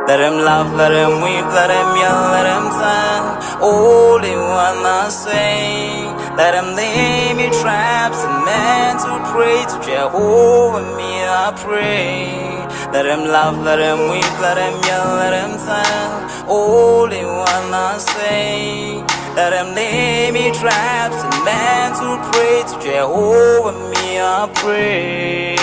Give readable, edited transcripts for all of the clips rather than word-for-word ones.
Let him laugh, let him weep, let him yell, let him sing. All they wanna say. Let him lay me traps and men to pray to Jehovah, me I pray. Let him laugh, let him weep, let him yell, let him sing. All they wanna say. Let him lay me traps and men to pray to Jehovah, me I pray.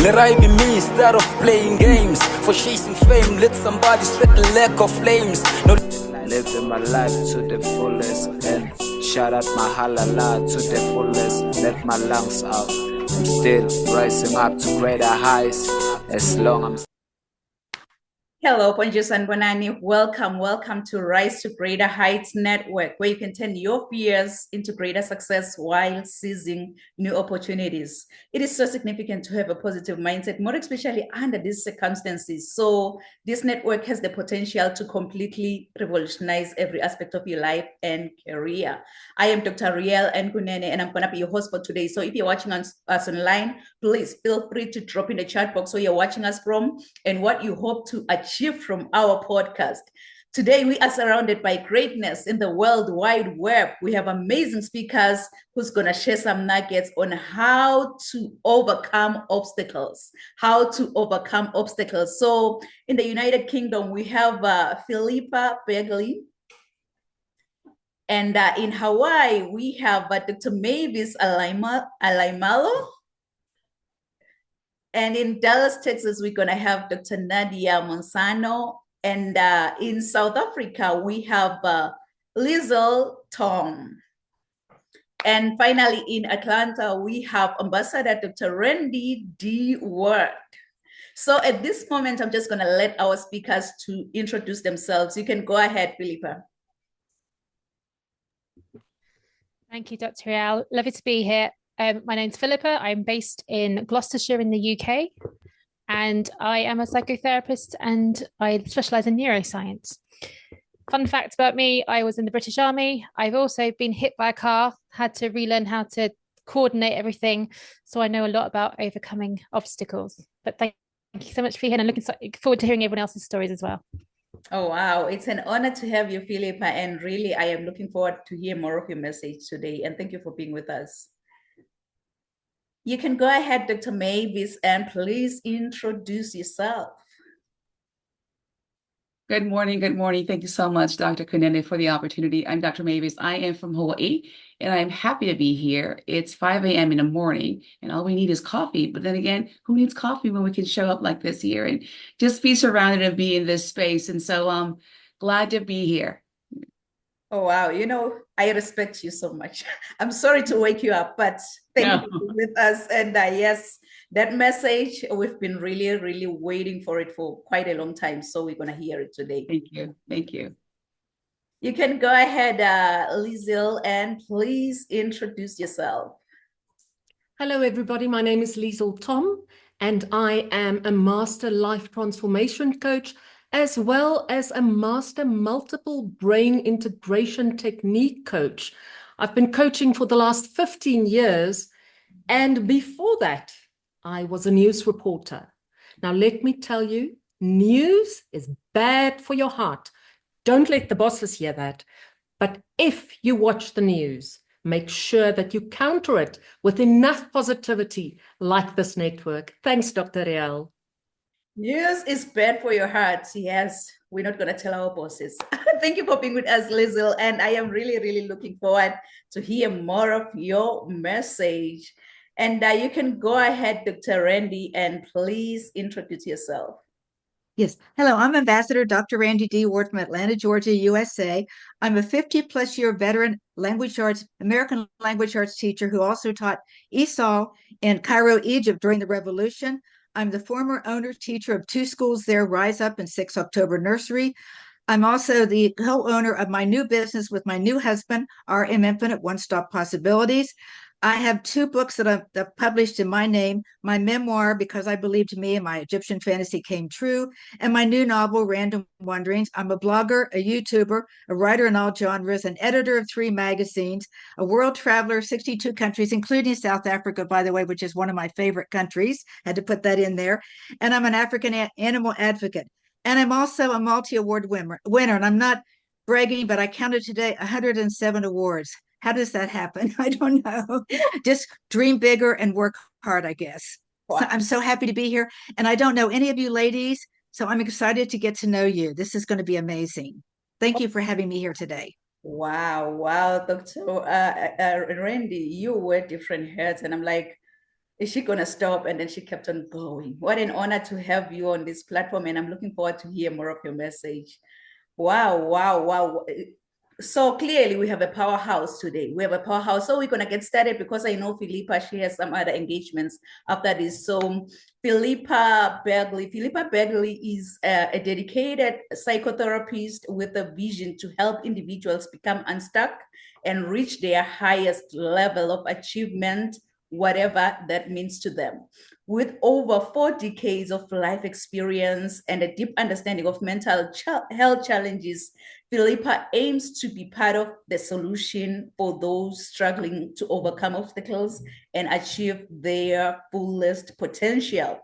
Let I be me instead of playing games. For chasing fame, let somebody spread the lack of flames. No, living my life to the fullest and shout out my halala to the fullest. Let my lungs out. I'm still rising up to greater heights as long as Hello, Ponjus and Bonani. Welcome to Rise to Greater Heights Network, where you can turn your fears into greater success while seizing new opportunities. It is so significant to have a positive mindset, more especially under these circumstances. So this network has the potential to completely revolutionize every aspect of your life and career. I am Dr. Riel Nkunene, and I'm going to be your host for today. So if you're watching us online, please feel free to drop in the chat box where you're watching us from and what you hope to achieve from our podcast. Today, we are surrounded by greatness in the World Wide Web. We have amazing speakers who's going to share some nuggets on how to overcome obstacles. So in the United Kingdom, we have Philippa Begley. And in Hawaii, we have Dr. Mavis Alaimalo. And in Dallas, Texas, we're going to have Dr. Nadia Monsano. And in South Africa, we have Liesl Tom. And finally, in Atlanta, we have Ambassador Dr. Randy D. Ward. So at this moment, I'm just going to let our speakers to introduce themselves. You can go ahead, Philippa. Thank you, Dr. Riel. Lovely to be here. My name's Philippa. I'm based in Gloucestershire in the UK, and I am a psychotherapist and I specialise in neuroscience. Fun fact about me, I was in the British Army. I've also been hit by a car, had to relearn how to coordinate everything. So I know a lot about overcoming obstacles. But thank you so much for being here, and looking forward to hearing everyone else's stories as well. Oh, wow. It's an honor to have you, Philippa. And really, I am looking forward to hear more of your message today. And thank you for being with us. You can go ahead, Dr. Mavis, and please introduce yourself. Good morning. Thank you so much, Dr. Kunene, for the opportunity. I'm Dr. Mavis. I am from Hawaii, and I'm happy to be here. It's 5 a.m. in the morning, and all we need is coffee. But then again, who needs coffee when we can show up like this here and just be surrounded and be in this space? And so I'm glad to be here. Oh, wow. You know, I respect you so much. I'm sorry to wake you up, but thank you for being with us. And yes, that message, we've been really, really waiting for it for quite a long time. So we're going to hear it today. Thank you. You can go ahead, Liesl, and please introduce yourself. Hello, everybody. My name is Liesl Tom, and I am a master life transformation coach, as well as a master multiple brain integration technique coach. I've been coaching for the last 15 years, and before that, I was a news reporter. Now, let me tell you, news is bad for your heart. Don't let the bosses hear that. But if you watch the news, make sure that you counter it with enough positivity like this network. Thanks, Dr. Riel. News is bad for your heart. Yes, we're not going to tell our bosses. Thank you for being with us, Liesl. And I am really, really looking forward to hear more of your message. And you can go ahead, Dr. Randy, and please introduce yourself. Yes. Hello, I'm Ambassador Dr. Randy D. Ward from Atlanta, Georgia, USA. I'm a 50-plus year veteran American language arts teacher who also taught ESOL in Cairo, Egypt during the revolution. I'm the former owner-teacher of 2 schools there, Rise Up and 6 October Nursery. I'm also the co-owner of my new business with my new husband, RM Infinite One Stop Possibilities. I have 2 books that I've published in my name, my memoir, Because I Believed Me and My Egyptian Fantasy Came True, and my new novel, Random Wanderings. I'm a blogger, a YouTuber, a writer in all genres, an editor of 3 magazines, a world traveler, 62 countries, including South Africa, by the way, which is one of my favorite countries. Had to put that in there. And I'm an African animal advocate. And I'm also a multi-award winner. And I'm not bragging, but I counted today 107 awards. How does that happen? I don't know. Just dream bigger and work hard, I guess. So Wow. I'm so happy to be here. And I don't know any of you ladies, so I'm excited to get to know you. This is going to be amazing. Thank you for having me here today. Wow, wow, Dr. Randy, you wear different hats, and I'm like, is she gonna stop? And then she kept on going. What an honor to have you on this platform, and I'm looking forward to hear more of your message. Wow, wow, wow. So clearly we have a powerhouse today. We have a powerhouse. So we're going to get started because I know Philippa, she has some other engagements after this. So Philippa Begley is a dedicated psychotherapist with a vision to help individuals become unstuck and reach their highest level of achievement, whatever that means to them. With over 4 decades of life experience and a deep understanding of mental health challenges, Philippa aims to be part of the solution for those struggling to overcome obstacles and achieve their fullest potential.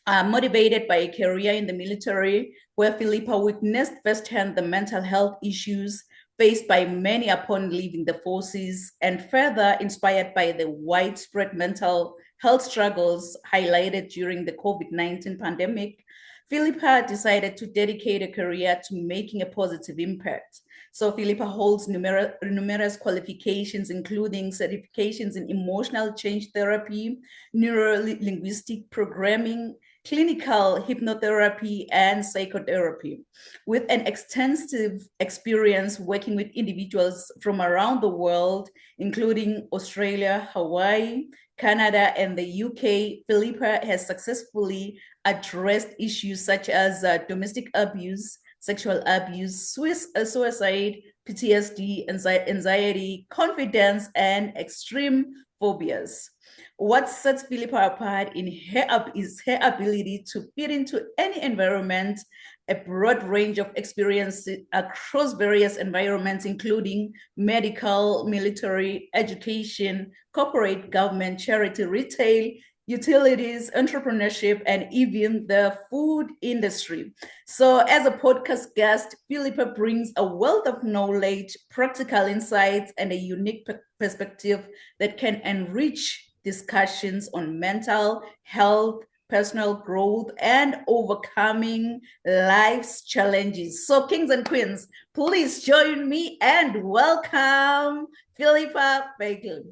Motivated by a career in the military, where Philippa witnessed firsthand the mental health issues faced by many upon leaving the forces, and further inspired by the widespread mental health struggles highlighted during the COVID-19 pandemic, Philippa decided to dedicate a career to making a positive impact. So Philippa holds numerous qualifications, including certifications in emotional change therapy, neuro-linguistic programming, clinical hypnotherapy, and psychotherapy. With an extensive experience working with individuals from around the world, including Australia, Hawaii, Canada, and the UK, Philippa has successfully addressed issues such as domestic abuse, sexual abuse, suicide, PTSD, anxiety, confidence, and extreme phobias. What sets Philippa apart is her ability to fit into any environment, a broad range of experiences across various environments, including medical, military, education, corporate, government, charity, retail, utilities, entrepreneurship, and even the food industry. So as a podcast guest, Philippa brings a wealth of knowledge, practical insights, and a unique perspective that can enrich discussions on mental health, personal growth, and overcoming life's challenges. So kings and queens, please join me and welcome Philippa Begley.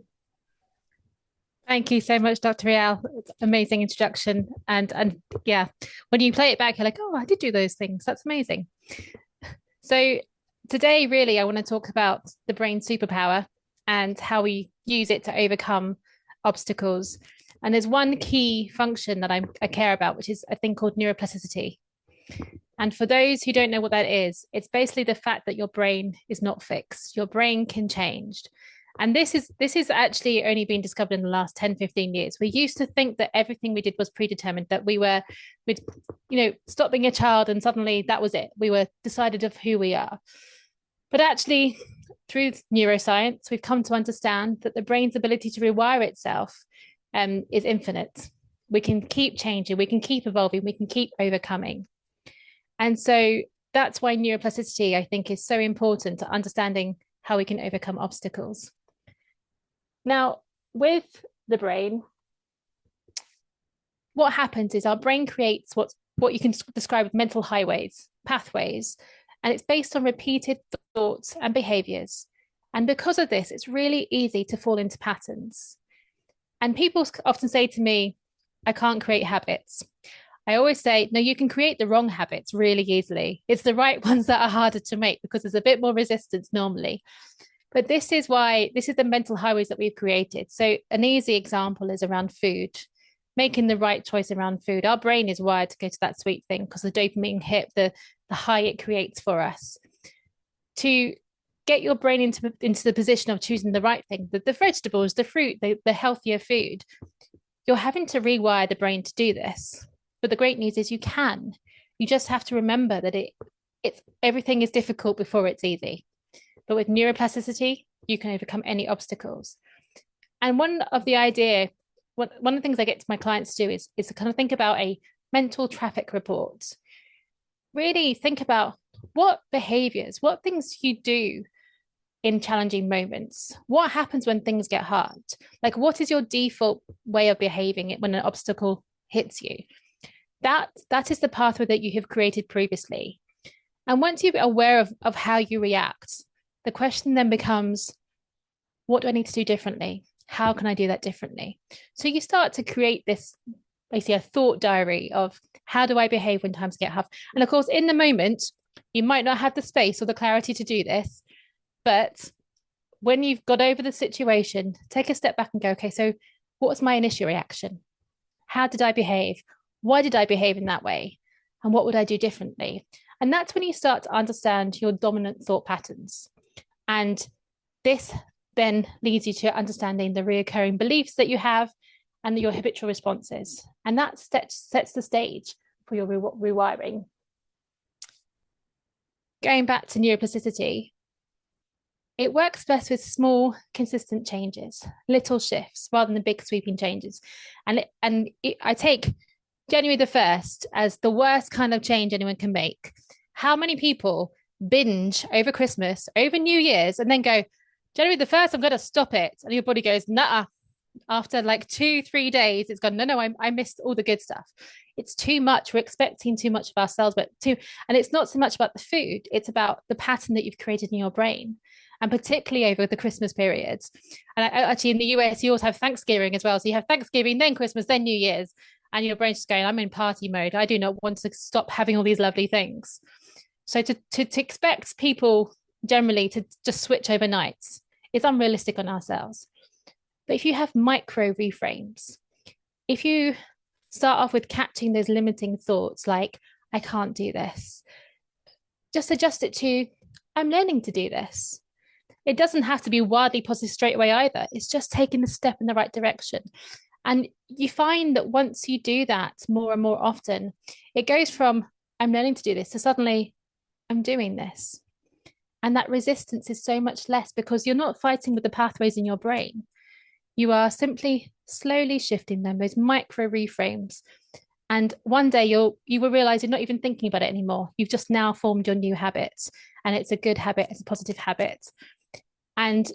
Thank you so much, Dr. Rial. It's an amazing introduction. And yeah, when you play it back, you're like, oh, I did do those things. That's amazing. So today, really, I want to talk about the brain superpower and how we use it to overcome obstacles. And there's one key function that I care about, which is a thing called neuroplasticity. And for those who don't know what that is, it's basically the fact that your brain is not fixed. Your brain can change. And this is actually only been discovered in the last 10, 15 years. We used to think that everything we did was predetermined, that we'd stop being a child and suddenly that was it. We were decided of who we are. But actually, through neuroscience, we've come to understand that the brain's ability to rewire itself is infinite. We can keep changing, we can keep evolving, we can keep overcoming. And so that's why neuroplasticity, I think, is so important to understanding how we can overcome obstacles. Now, with the brain, what happens is our brain creates what you can describe as mental highways, pathways, and it's based on repeated thoughts and behaviors. And because of this, it's really easy to fall into patterns. And people often say to me, I can't create habits. I always say, no, you can create the wrong habits really easily. It's the right ones that are harder to make because there's a bit more resistance normally. But this is the mental highways that we've created. So an easy example is around food, making the right choice around food. Our brain is wired to go to that sweet thing because the dopamine hit, the high it creates for us. To get your brain into the position of choosing the right thing, the vegetables, the fruit, the healthier food, you're having to rewire the brain to do this. But the great news is you can. You just have to remember that it's everything is difficult before it's easy. But with neuroplasticity, you can overcome any obstacles. And one of the things I get to my clients to do is to kind of think about a mental traffic report. really think about what behaviors, what things you do in challenging moments. What happens when things get hard? Like, what is your default way of behaving when an obstacle hits you? That is the pathway that you have created previously. And once you're aware of how you react, the question then becomes, what do I need to do differently? How can I do that differently? So you start to create this, basically a thought diary of how do I behave when times get hard? And of course, in the moment, you might not have the space or the clarity to do this, but when you've got over the situation, take a step back and go, okay, so what was my initial reaction? How did I behave? Why did I behave in that way? And what would I do differently? And that's when you start to understand your dominant thought patterns. And this then leads you to understanding the reoccurring beliefs that you have and your habitual responses. And that sets the stage for your rewiring. Going back to neuroplasticity, it works best with small, consistent changes, little shifts, rather than big sweeping changes. I take January the 1st as the worst kind of change anyone can make. How many people binge over Christmas, over New Year's, and then go, January the 1st, I'm going to stop it. And your body goes, nah. After like 2-3 days, it's gone, no, I missed all the good stuff. It's too much. We're expecting too much of ourselves, and it's not so much about the food. It's about the pattern that you've created in your brain. And particularly over the Christmas periods. And actually in the US, you also have Thanksgiving as well. So you have Thanksgiving, then Christmas, then New Year's. And your brain's just going, I'm in party mode. I do not want to stop having all these lovely things. So to expect people generally to just switch overnight is unrealistic on ourselves. But if you have micro reframes, if you start off with catching those limiting thoughts like, I can't do this, just adjust it to, I'm learning to do this. It doesn't have to be wildly positive straight away either. It's just taking the step in the right direction. And you find that once you do that more and more often, it goes from, I'm learning to do this, to suddenly, I'm doing this. And that resistance is so much less because you're not fighting with the pathways in your brain. You are simply slowly shifting them, those micro reframes. And one day you will realize you're not even thinking about it anymore. You've just now formed your new habit. And it's a good habit, it's a positive habit. And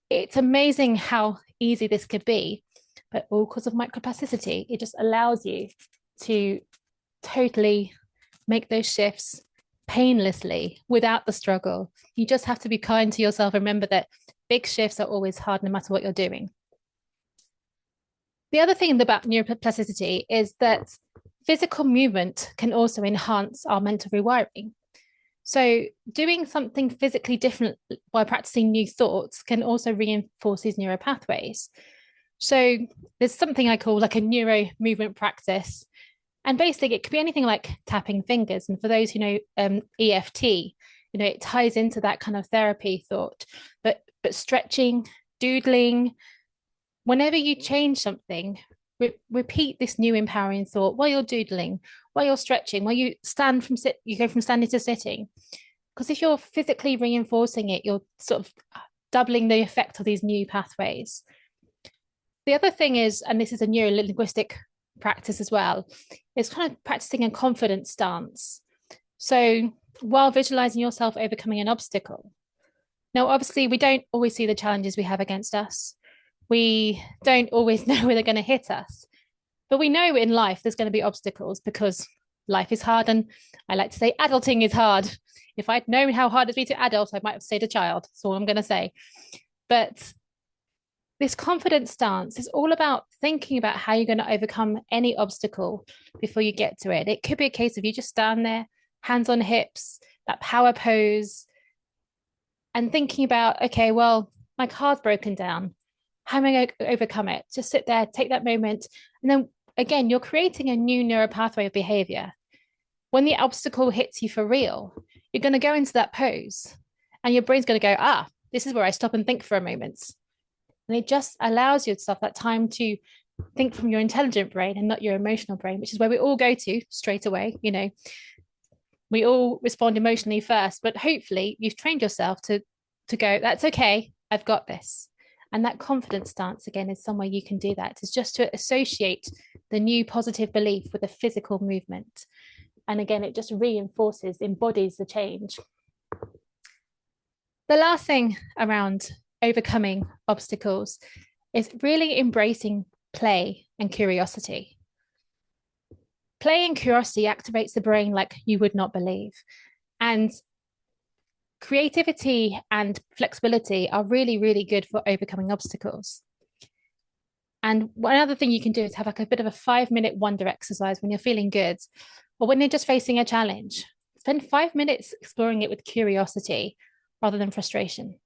it's amazing how easy this could be, but all because of microplasticity, it just allows you to totally make those shifts painlessly without the struggle. You just have to be kind to yourself. Remember that big shifts are always hard no matter what you're doing. The other thing about neuroplasticity is that physical movement can also enhance our mental rewiring. So doing something physically different while practicing new thoughts can also reinforce these neural pathways. So there's something I call like a neuro movement practice. And basically it could be anything like tapping fingers. And for those who know EFT, it ties into that kind of therapy thought, but stretching, doodling, whenever you change something, repeat this new empowering thought while you're doodling, while you're stretching, while you you go from standing to sitting. Because if you're physically reinforcing it, you're sort of doubling the effect of these new pathways. The other thing is, and this is a neuro-linguistic practice as well, is kind of practicing a confident stance. So while visualizing yourself overcoming an obstacle. Now, obviously, we don't always see the challenges we have against us. We don't always know where they're going to hit us. But we know in life there's going to be obstacles because life is hard. And I like to say adulting is hard. If I'd known how hard it'd be to adult, I might have stayed a child. That's all I'm going to say. But this confident stance is all about thinking about how you're going to overcome any obstacle before you get to it. It could be a case of you just stand there, hands on hips, that power pose, and thinking about, okay, well, my car's broken down. How am I going to overcome it? Just sit there, take that moment. And then again, you're creating a new neural pathway of behavior. When the obstacle hits you for real, you're going to go into that pose and your brain's going to go, this is where I stop and think for a moment. And it just allows yourself that time to think from your intelligent brain and not your emotional brain, which is where we all go to straight away. We all respond emotionally first, but hopefully you've trained yourself to go, that's okay, I've got this. And that confidence stance, again, is somewhere you can do that. It's just to associate the new positive belief with a physical movement. And again, it just reinforces, embodies the change. The last thing around overcoming obstacles is really embracing play and curiosity. Play and curiosity activates the brain like you would not believe. And creativity and flexibility are really, really good for overcoming obstacles. And one other thing you can do is have like a bit of a 5-minute wonder exercise when you're feeling good, or when you're just facing a challenge. Spend 5 minutes exploring it with curiosity rather than frustration.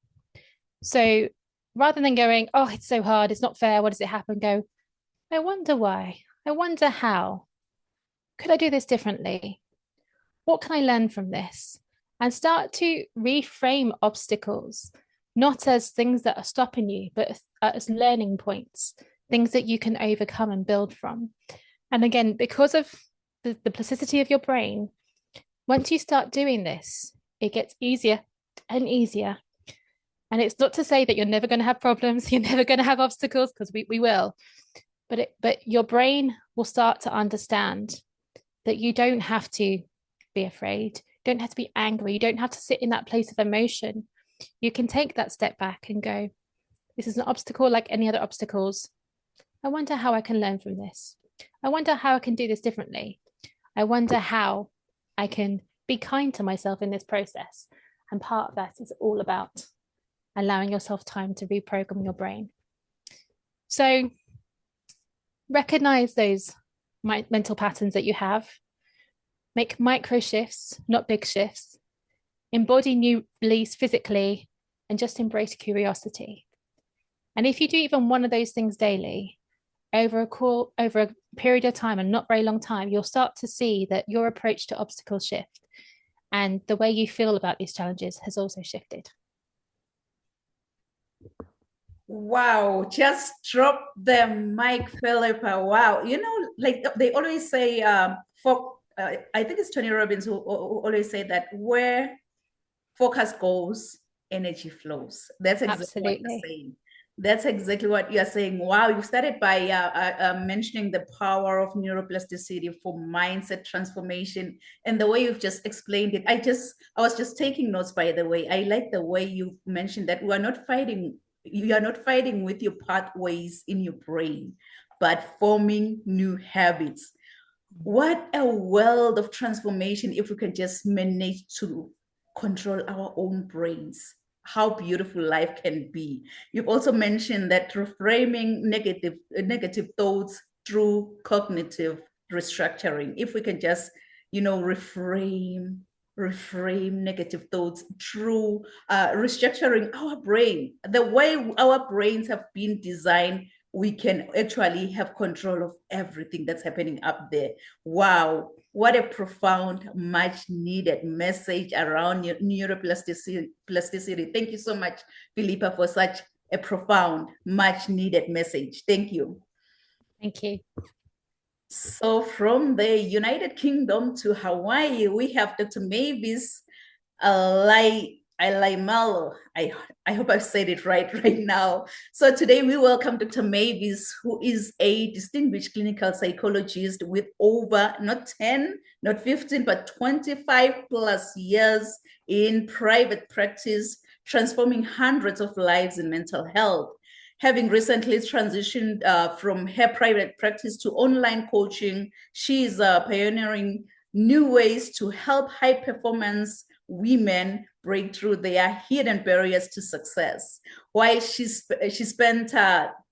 So rather than going, oh, it's so hard, it's not fair, what does it happen? Go, I wonder why. I wonder how. Could I do this differently? What can I learn from this? And start to reframe obstacles, not as things that are stopping you, but as learning points, things that you can overcome and build from. And again, because of the plasticity of your brain, once you start doing this, it gets easier and easier. And it's not to say that you're never going to have problems, you're never going to have obstacles, because we will. But your brain will start to understand that you don't have to be afraid, you don't have to be angry, you don't have to sit in that place of emotion. You can take that step back and go, this is an obstacle like any other obstacles. I wonder how I can learn from this. I wonder how I can do this differently. I wonder how I can be kind to myself in this process. And part of that is all about allowing yourself time to reprogram your brain. So recognize those mental patterns that you have. Make micro shifts, not big shifts. Embody new beliefs physically, and just embrace curiosity. And if you do even one of those things daily, over a period of time, and not very long time, you'll start to see that your approach to obstacles shift, and the way you feel about these challenges has also shifted. Wow, just drop the mic, Philippa. Wow, you know, like they always say, I think it's Tony Robbins who always say that where focus goes, energy flows. That's exactly what you're saying. That's exactly what you're saying. Wow, you started by mentioning the power of neuroplasticity for mindset transformation, and the way you've just explained it. I was just taking notes, by the way. I like the way you mentioned that you are not fighting with your pathways in your brain, but forming new habits. What a world of transformation if we can just manage to control our own brains. How beautiful life can be. You've also mentioned that reframing negative thoughts through cognitive restructuring. If we can just, reframe negative thoughts through restructuring our brain. The way our brains have been designed, we can actually have control of everything that's happening up there. Wow, what a profound, much needed message around neuroplasticity. Thank you so much, Philippa, for such a profound, much needed message. Thank you. Thank you. So from the United Kingdom to Hawaii, we have Dr. Mavis Alaimalo. I hope I've said it right now. So today we welcome Dr. Mavis, who is a distinguished clinical psychologist with over not 10, not 15, but 25 plus years in private practice, transforming hundreds of lives in mental health. Having recently transitioned from her private practice to online coaching, she is pioneering new ways to help high performance women break through their hidden barriers to success. While she spent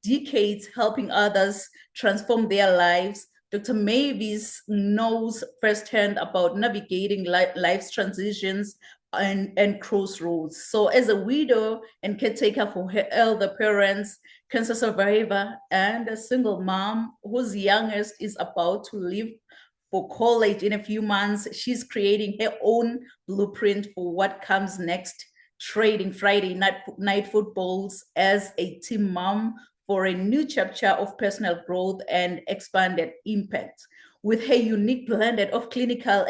decades helping others transform their lives, Dr. Mavis knows firsthand about navigating life's transitions and crossroads. So as a widow and caretaker for her elder parents, cancer survivor, and a single mom whose youngest is about to leave for college in a few months, she's creating her own blueprint for what comes next, trading Friday night footballs as a team mom for a new chapter of personal growth and expanded impact. With her unique blend of clinical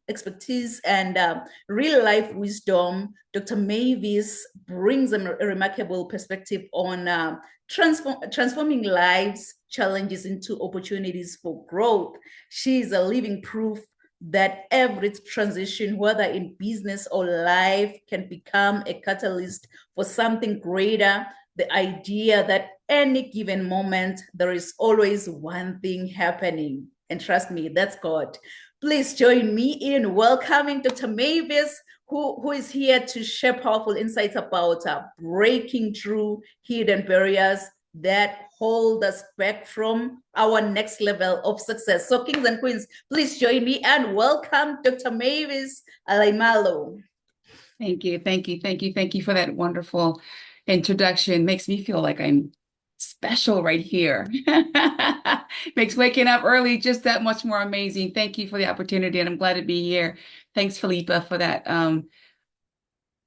expertise and real-life wisdom, Dr. Mavis brings a remarkable perspective on transforming lives, challenges into opportunities for growth. She is a living proof that every transition, whether in business or life, can become a catalyst for something greater. The idea that any given moment, there is always one thing happening. And trust me, that's God. Please join me in welcoming Dr. Mavis, who is here to share powerful insights about breaking through hidden barriers that hold us back from our next level of success. So kings and queens, please join me and welcome Dr. Mavis Alaimalo. Thank you, thank you, thank you, thank you for that wonderful introduction. Makes me feel like I'm special right here. Makes waking up early just that much more amazing. Thank you for the opportunity, and I'm glad to be here. Thanks, Philippa, for that.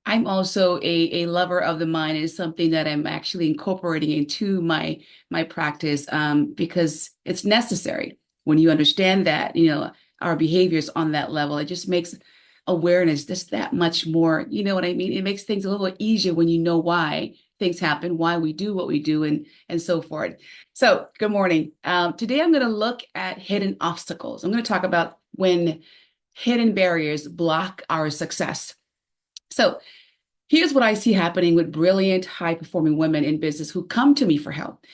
I'm also a lover of the mind. It's something that I'm actually incorporating into my practice because it's necessary. When you understand that, our behaviors on that level, it just makes awareness just that much more, you know what I mean? It makes things a little easier when you know why things happen, why we do what we do, and so forth. So good morning. Today I'm going to look at hidden obstacles. I'm going to talk about when hidden barriers block our success. So here's what I see happening with brilliant, high-performing women in business who come to me for help.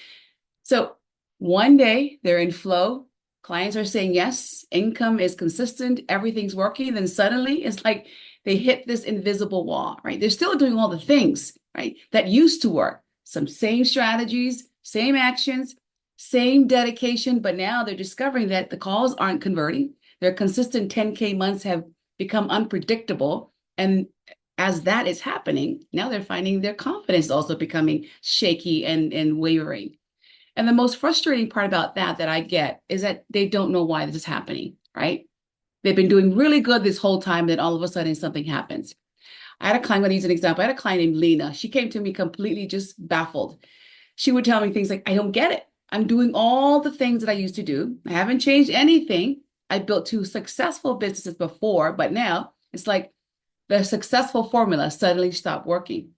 So one day they're in flow, clients are saying yes, income is consistent, everything's working, then suddenly it's like they hit this invisible wall, right? They're still doing all the things, right, that used to work. Some same strategies, same actions, same dedication, but now they're discovering that the calls aren't converting. Their consistent 10K months have become unpredictable. And as that is happening, now they're finding their confidence also becoming shaky and wavering. And the most frustrating part about that I get is that they don't know why this is happening, right? They've been doing really good this whole time, then all of a sudden something happens. I had a client, I'm going to use an example. I had a client named Lena. She came to me completely just baffled. She would tell me things like, I don't get it. I'm doing all the things that I used to do. I haven't changed anything. I built 2 successful businesses before, but now it's like the successful formula suddenly stopped working.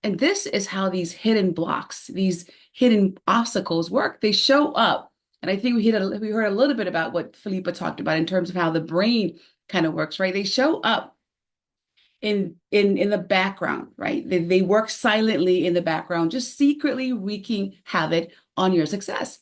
And this is how these hidden blocks, these hidden obstacles work. They show up. And I think we heard a little bit about what Philippa talked about in terms of how the brain kind of works, right? They show up in the background, right? They work silently in the background, just secretly wreaking havoc on your success.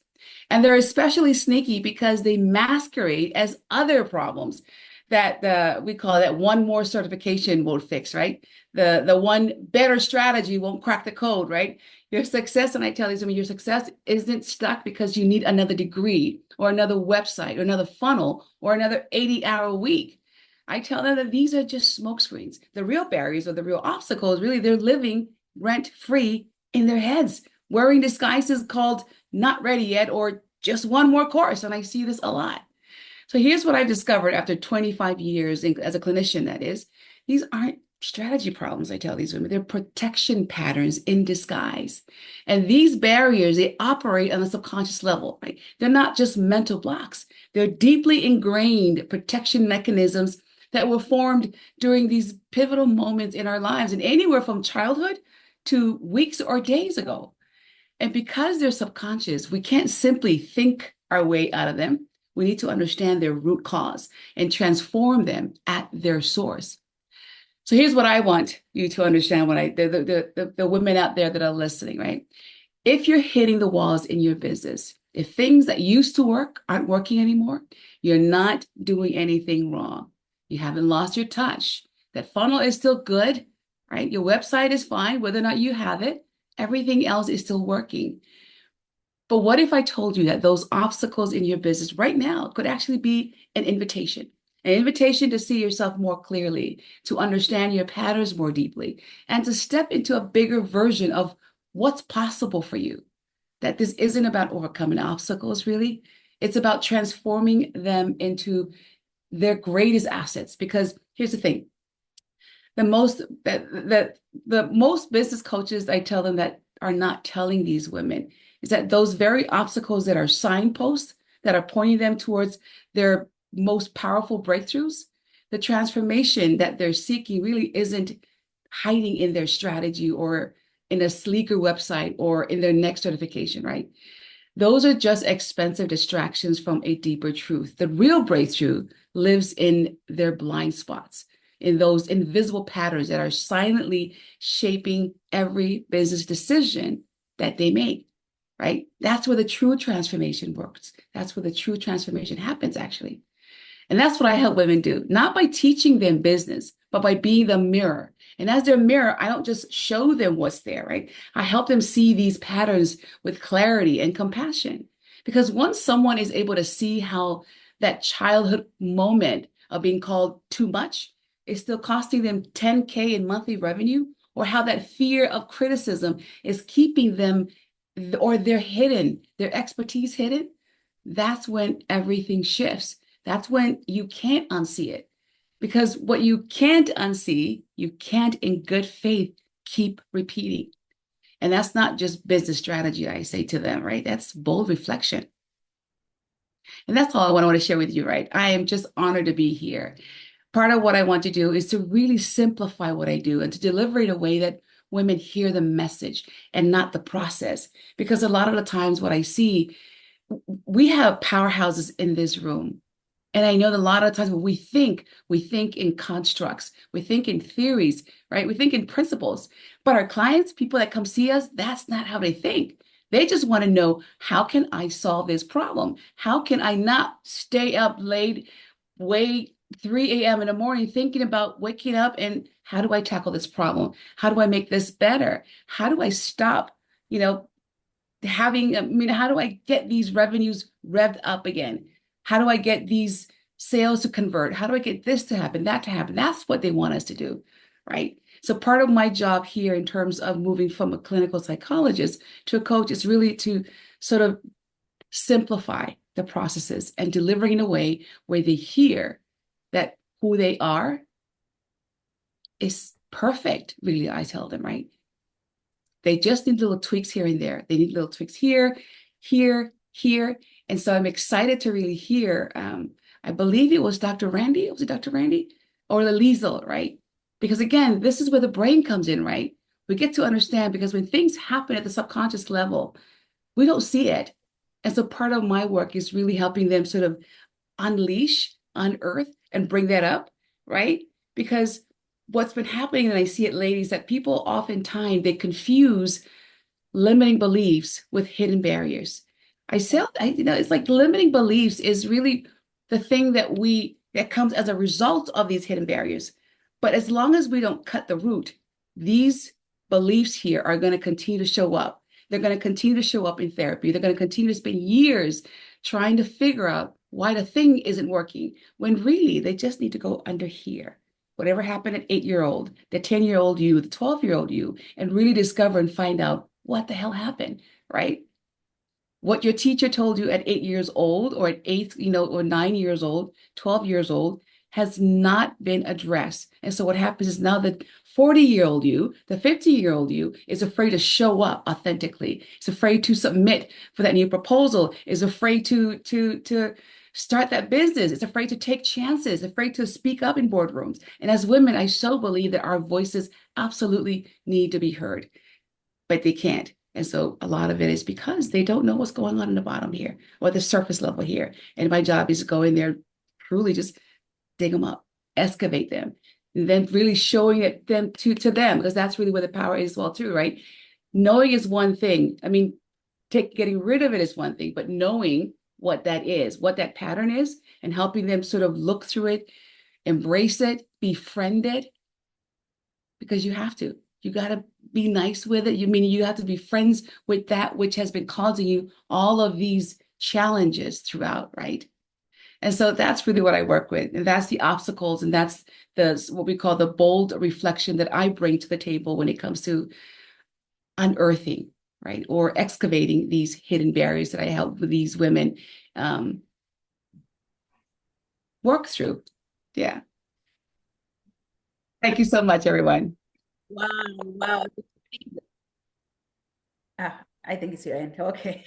And they're especially sneaky because they masquerade as other problems that we call that one more certification won't fix, right? The one better strategy won't crack the code, right? Your success, and I tell you, your success isn't stuck because you need another degree or another website or another funnel or another 80-hour week. I tell them that these are just smokescreens. The real barriers or the real obstacles, really, they're living rent-free in their heads, wearing disguises called not ready yet or just one more course. And I see this a lot. So here's what I've discovered after 25 years as a clinician, that is, these aren't strategy problems, I tell these women. They're protection patterns in disguise. And these barriers, they operate on a subconscious level, right? They're not just mental blocks. They're deeply ingrained protection mechanisms that were formed during these pivotal moments in our lives, and anywhere from childhood to weeks or days ago. And because they're subconscious, we can't simply think our way out of them. We need to understand their root cause and transform them at their source. So here's what I want you to understand when the women out there that are listening, right? If you're hitting the walls in your business, if things that used to work aren't working anymore, you're not doing anything wrong. You haven't lost your touch. That funnel is still good, right? Your website is fine, whether or not you have it. Everything else is still working. But what if I told you that those obstacles in your business right now could actually be an invitation to see yourself more clearly, to understand your patterns more deeply, and to step into a bigger version of what's possible for you? That this isn't about overcoming obstacles, really. It's about transforming them into their greatest assets. Because here's the thing. The most business coaches, I tell them, that are not telling these women is that those very obstacles that are signposts that are pointing them towards their most powerful breakthroughs, the transformation that they're seeking really isn't hiding in their strategy or in a sleeker website or in their next certification, right? Those are just expensive distractions from a deeper truth. The real breakthrough lives in their blind spots, in those invisible patterns that are silently shaping every business decision that they make, right? That's where the true transformation works. That's where the true transformation happens, actually. And that's what I help women do, not by teaching them business, but by being the mirror. And as their mirror, I don't just show them what's there, right? I help them see these patterns with clarity and compassion. Because once someone is able to see how that childhood moment of being called too much is still costing them 10K in monthly revenue, or how that fear of criticism is keeping them, or they're hidden, their expertise hidden, that's when everything shifts. That's when you can't unsee it. Because what you can't unsee, you can't in good faith keep repeating. And that's not just business strategy, I say to them, right? That's bold reflection. And that's all I want to share with you, right? I am just honored to be here. Part of what I want to do is to really simplify what I do and to deliver it in a way that women hear the message and not the process. Because a lot of the times what I see, we have powerhouses in this room. And I know that a lot of times when we think in constructs, we think in theories, right? We think in principles. But our clients, people that come see us, that's not how they think. They just want to know, how can I solve this problem? How can I not stay up late, way 3 a.m. in the morning thinking about waking up and how do I tackle this problem? How do I make this better? How do I stop, how do I get these revenues revved up again? How do I get these sales to convert? How do I get this to happen, that to happen? That's what they want us to do, right? So part of my job here in terms of moving from a clinical psychologist to a coach is really to sort of simplify the processes and delivering in a way where they hear that who they are is perfect, really, I tell them, right? They just need little tweaks here and there. They need little tweaks here, here, here. And so I'm excited to really hear, I believe it was Dr. Randy, was it Dr. Randy? Or the Liesel, right? Because again, this is where the brain comes in, right? We get to understand, because when things happen at the subconscious level, we don't see it. And so part of my work is really helping them sort of unleash, unearth, and bring that up, right? Because what's been happening, and I see it, ladies, that people oftentimes, they confuse limiting beliefs with hidden barriers. It's like limiting beliefs is really the thing that comes as a result of these hidden barriers. But as long as we don't cut the root, these beliefs here are going to continue to show up. They're going to continue to show up in therapy. They're going to continue to spend years trying to figure out why the thing isn't working, when really they just need to go under here. Whatever happened at 8-year-old, the 10-year-old you, the 12-year-old you, and really discover and find out what the hell happened, right? What your teacher told you at 8 years old, or at 8, or 9 years old, 12 years old, has not been addressed. And so what happens is now the 40-year-old you, the 50-year-old you, is afraid to show up authentically. Is afraid to submit for that new proposal, is afraid to start that business, is afraid to take chances, afraid to speak up in boardrooms. And as women, I so believe that our voices absolutely need to be heard, but they can't. And so a lot of it is because they don't know what's going on in the bottom here, or the surface level here. And my job is to go in there, truly just dig them up, excavate them, and then really showing it them to them, because that's really where the power is as well too, right? Knowing is one thing. I mean, getting rid of it is one thing, but knowing what that is, what that pattern is, and helping them sort of look through it, embrace it, befriend it, because you have to. You got to be nice with it. You have to be friends with that which has been causing you all of these challenges throughout, right? And so that's really what I work with. And that's the obstacles, and that's what we call the bold reflection that I bring to the table when it comes to unearthing, right? Or excavating these hidden barriers that I help with these women work through. Yeah. Thank you so much, everyone. Wow. I think it's your end. Okay.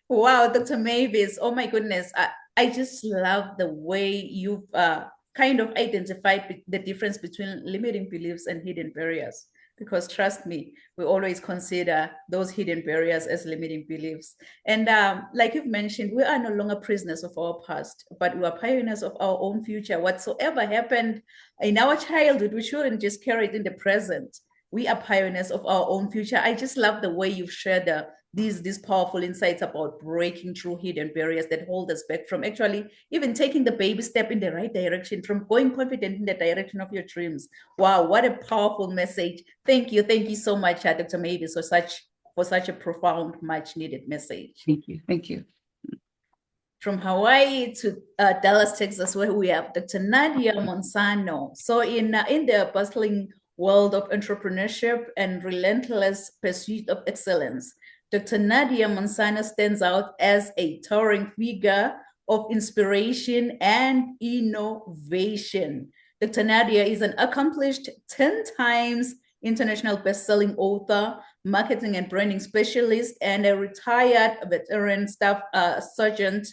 Wow, Dr. Mavis. Oh my goodness. I just love the way you've kind of identified the difference between limiting beliefs and hidden barriers. because trust me, we always consider those hidden barriers as limiting beliefs. And like you've mentioned, we are no longer prisoners of our past, but we are pioneers of our own future. Whatsoever happened in our childhood, we shouldn't just carry it in the present. We are pioneers of our own future. I just love the way you've shared these powerful insights about breaking through hidden barriers that hold us back from actually even taking the baby step in the right direction, from going confident in the direction of your dreams. Wow, what a powerful message. Thank you so much, Dr. Mavis, for such a profound, much needed message. Thank you. Thank you. From Hawaii to Dallas, Texas, where we have Dr. Nadia Monsano. So in the bustling world of entrepreneurship and relentless pursuit of excellence, Dr. Nadia Monsano stands out as a towering figure of inspiration and innovation. Dr. Nadia is an accomplished 10 times international best-selling author, marketing and branding specialist, and a retired veteran staff sergeant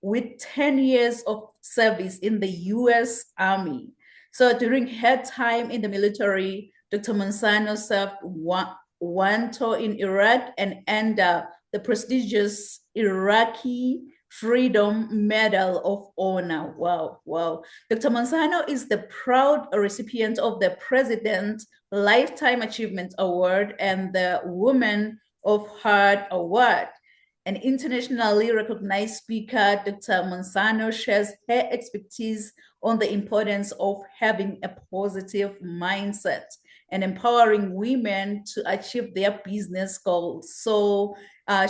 with 10 years of service in the U.S. Army. So during her time in the military, Dr. Monsano served one tour in Iraq and earned the prestigious Iraqi Freedom Medal of Honor. Wow, wow. Dr. Monsano is the proud recipient of the President Lifetime Achievement Award and the Woman of Heart Award. An internationally recognized speaker, Dr. Monsano shares her expertise on the importance of having a positive mindset and empowering women to achieve their business goals. So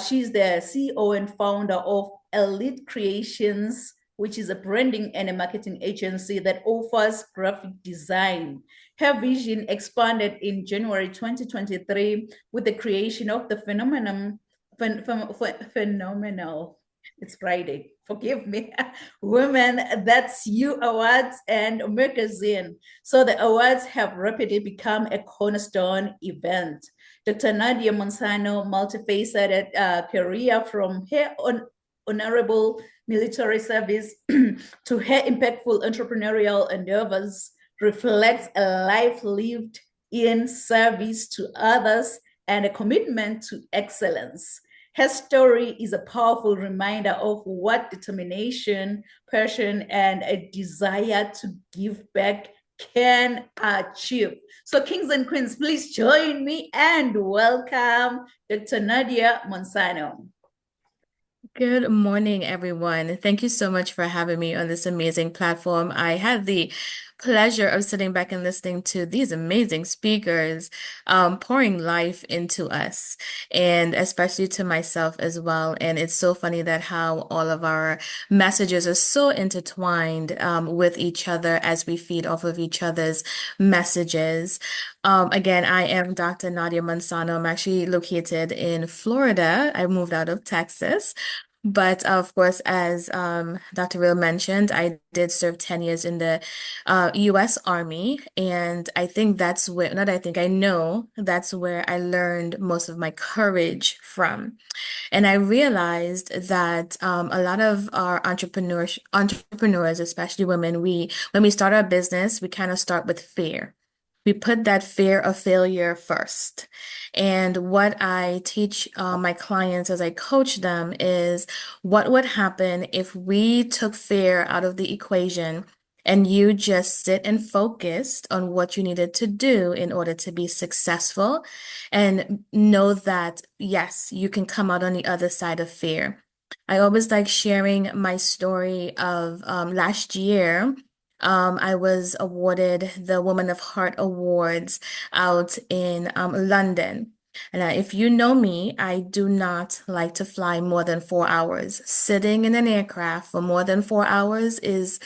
she's the CEO and founder of Elite Creations, which is a branding and a marketing agency that offers graphic design. Her vision expanded in January 2023 with the creation of the phenomenal, it's Friday, forgive me, Women That's You Awards and magazine. So the awards have rapidly become a cornerstone event. Dr. Nadia Monsano multifaceted career, from her honorable military service to her impactful entrepreneurial endeavors, reflects a life lived in service to others and a commitment to excellence. Her story is a powerful reminder of what determination, passion, and a desire to give back can achieve. So kings and queens, please join me and welcome Dr. Nadia Monsano. Good morning, everyone. Thank you so much for having me on this amazing platform. I had the pleasure of sitting back and listening to these amazing speakers, pouring life into us, and especially to myself as well. And it's so funny that how all of our messages are so intertwined with each other as we feed off of each other's messages. Again, I am Dr. Nadia Monsano. I'm actually located in Florida. I moved out of Texas. But of course, as Dr. Real mentioned, I did serve 10 years in the U.S. Army. And I think that's where, not I think, I know that's where I learned most of my courage from. And I realized that a lot of our entrepreneurs, especially women, when we start our business, we kind of start with fear. We put that fear of failure first. And what I teach my clients as I coach them is what would happen if we took fear out of the equation and you just sit and focused on what you needed to do in order to be successful, and know that, yes, you can come out on the other side of fear. I always like sharing my story of last year. I was awarded the Woman of Heart Awards out in London. And if you know me, I do not like to fly more than 4 hours. Sitting in an aircraft for more than 4 hours is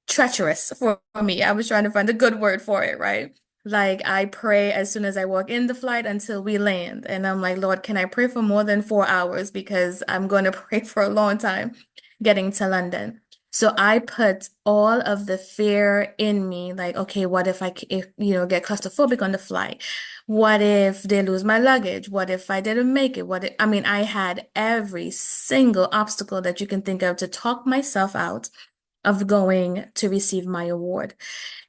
treacherous for me. I was trying to find a good word for it, right? Like, I pray as soon as I walk in the flight until we land. And I'm like, Lord, can I pray for more than 4 hours? Because I'm going to pray for a long time getting to London. So I put all of the fear in me, like, okay, what if I get claustrophobic on the flight? What if they lose my luggage? What if I didn't make it? I had every single obstacle that you can think of to talk myself out of going to receive my award.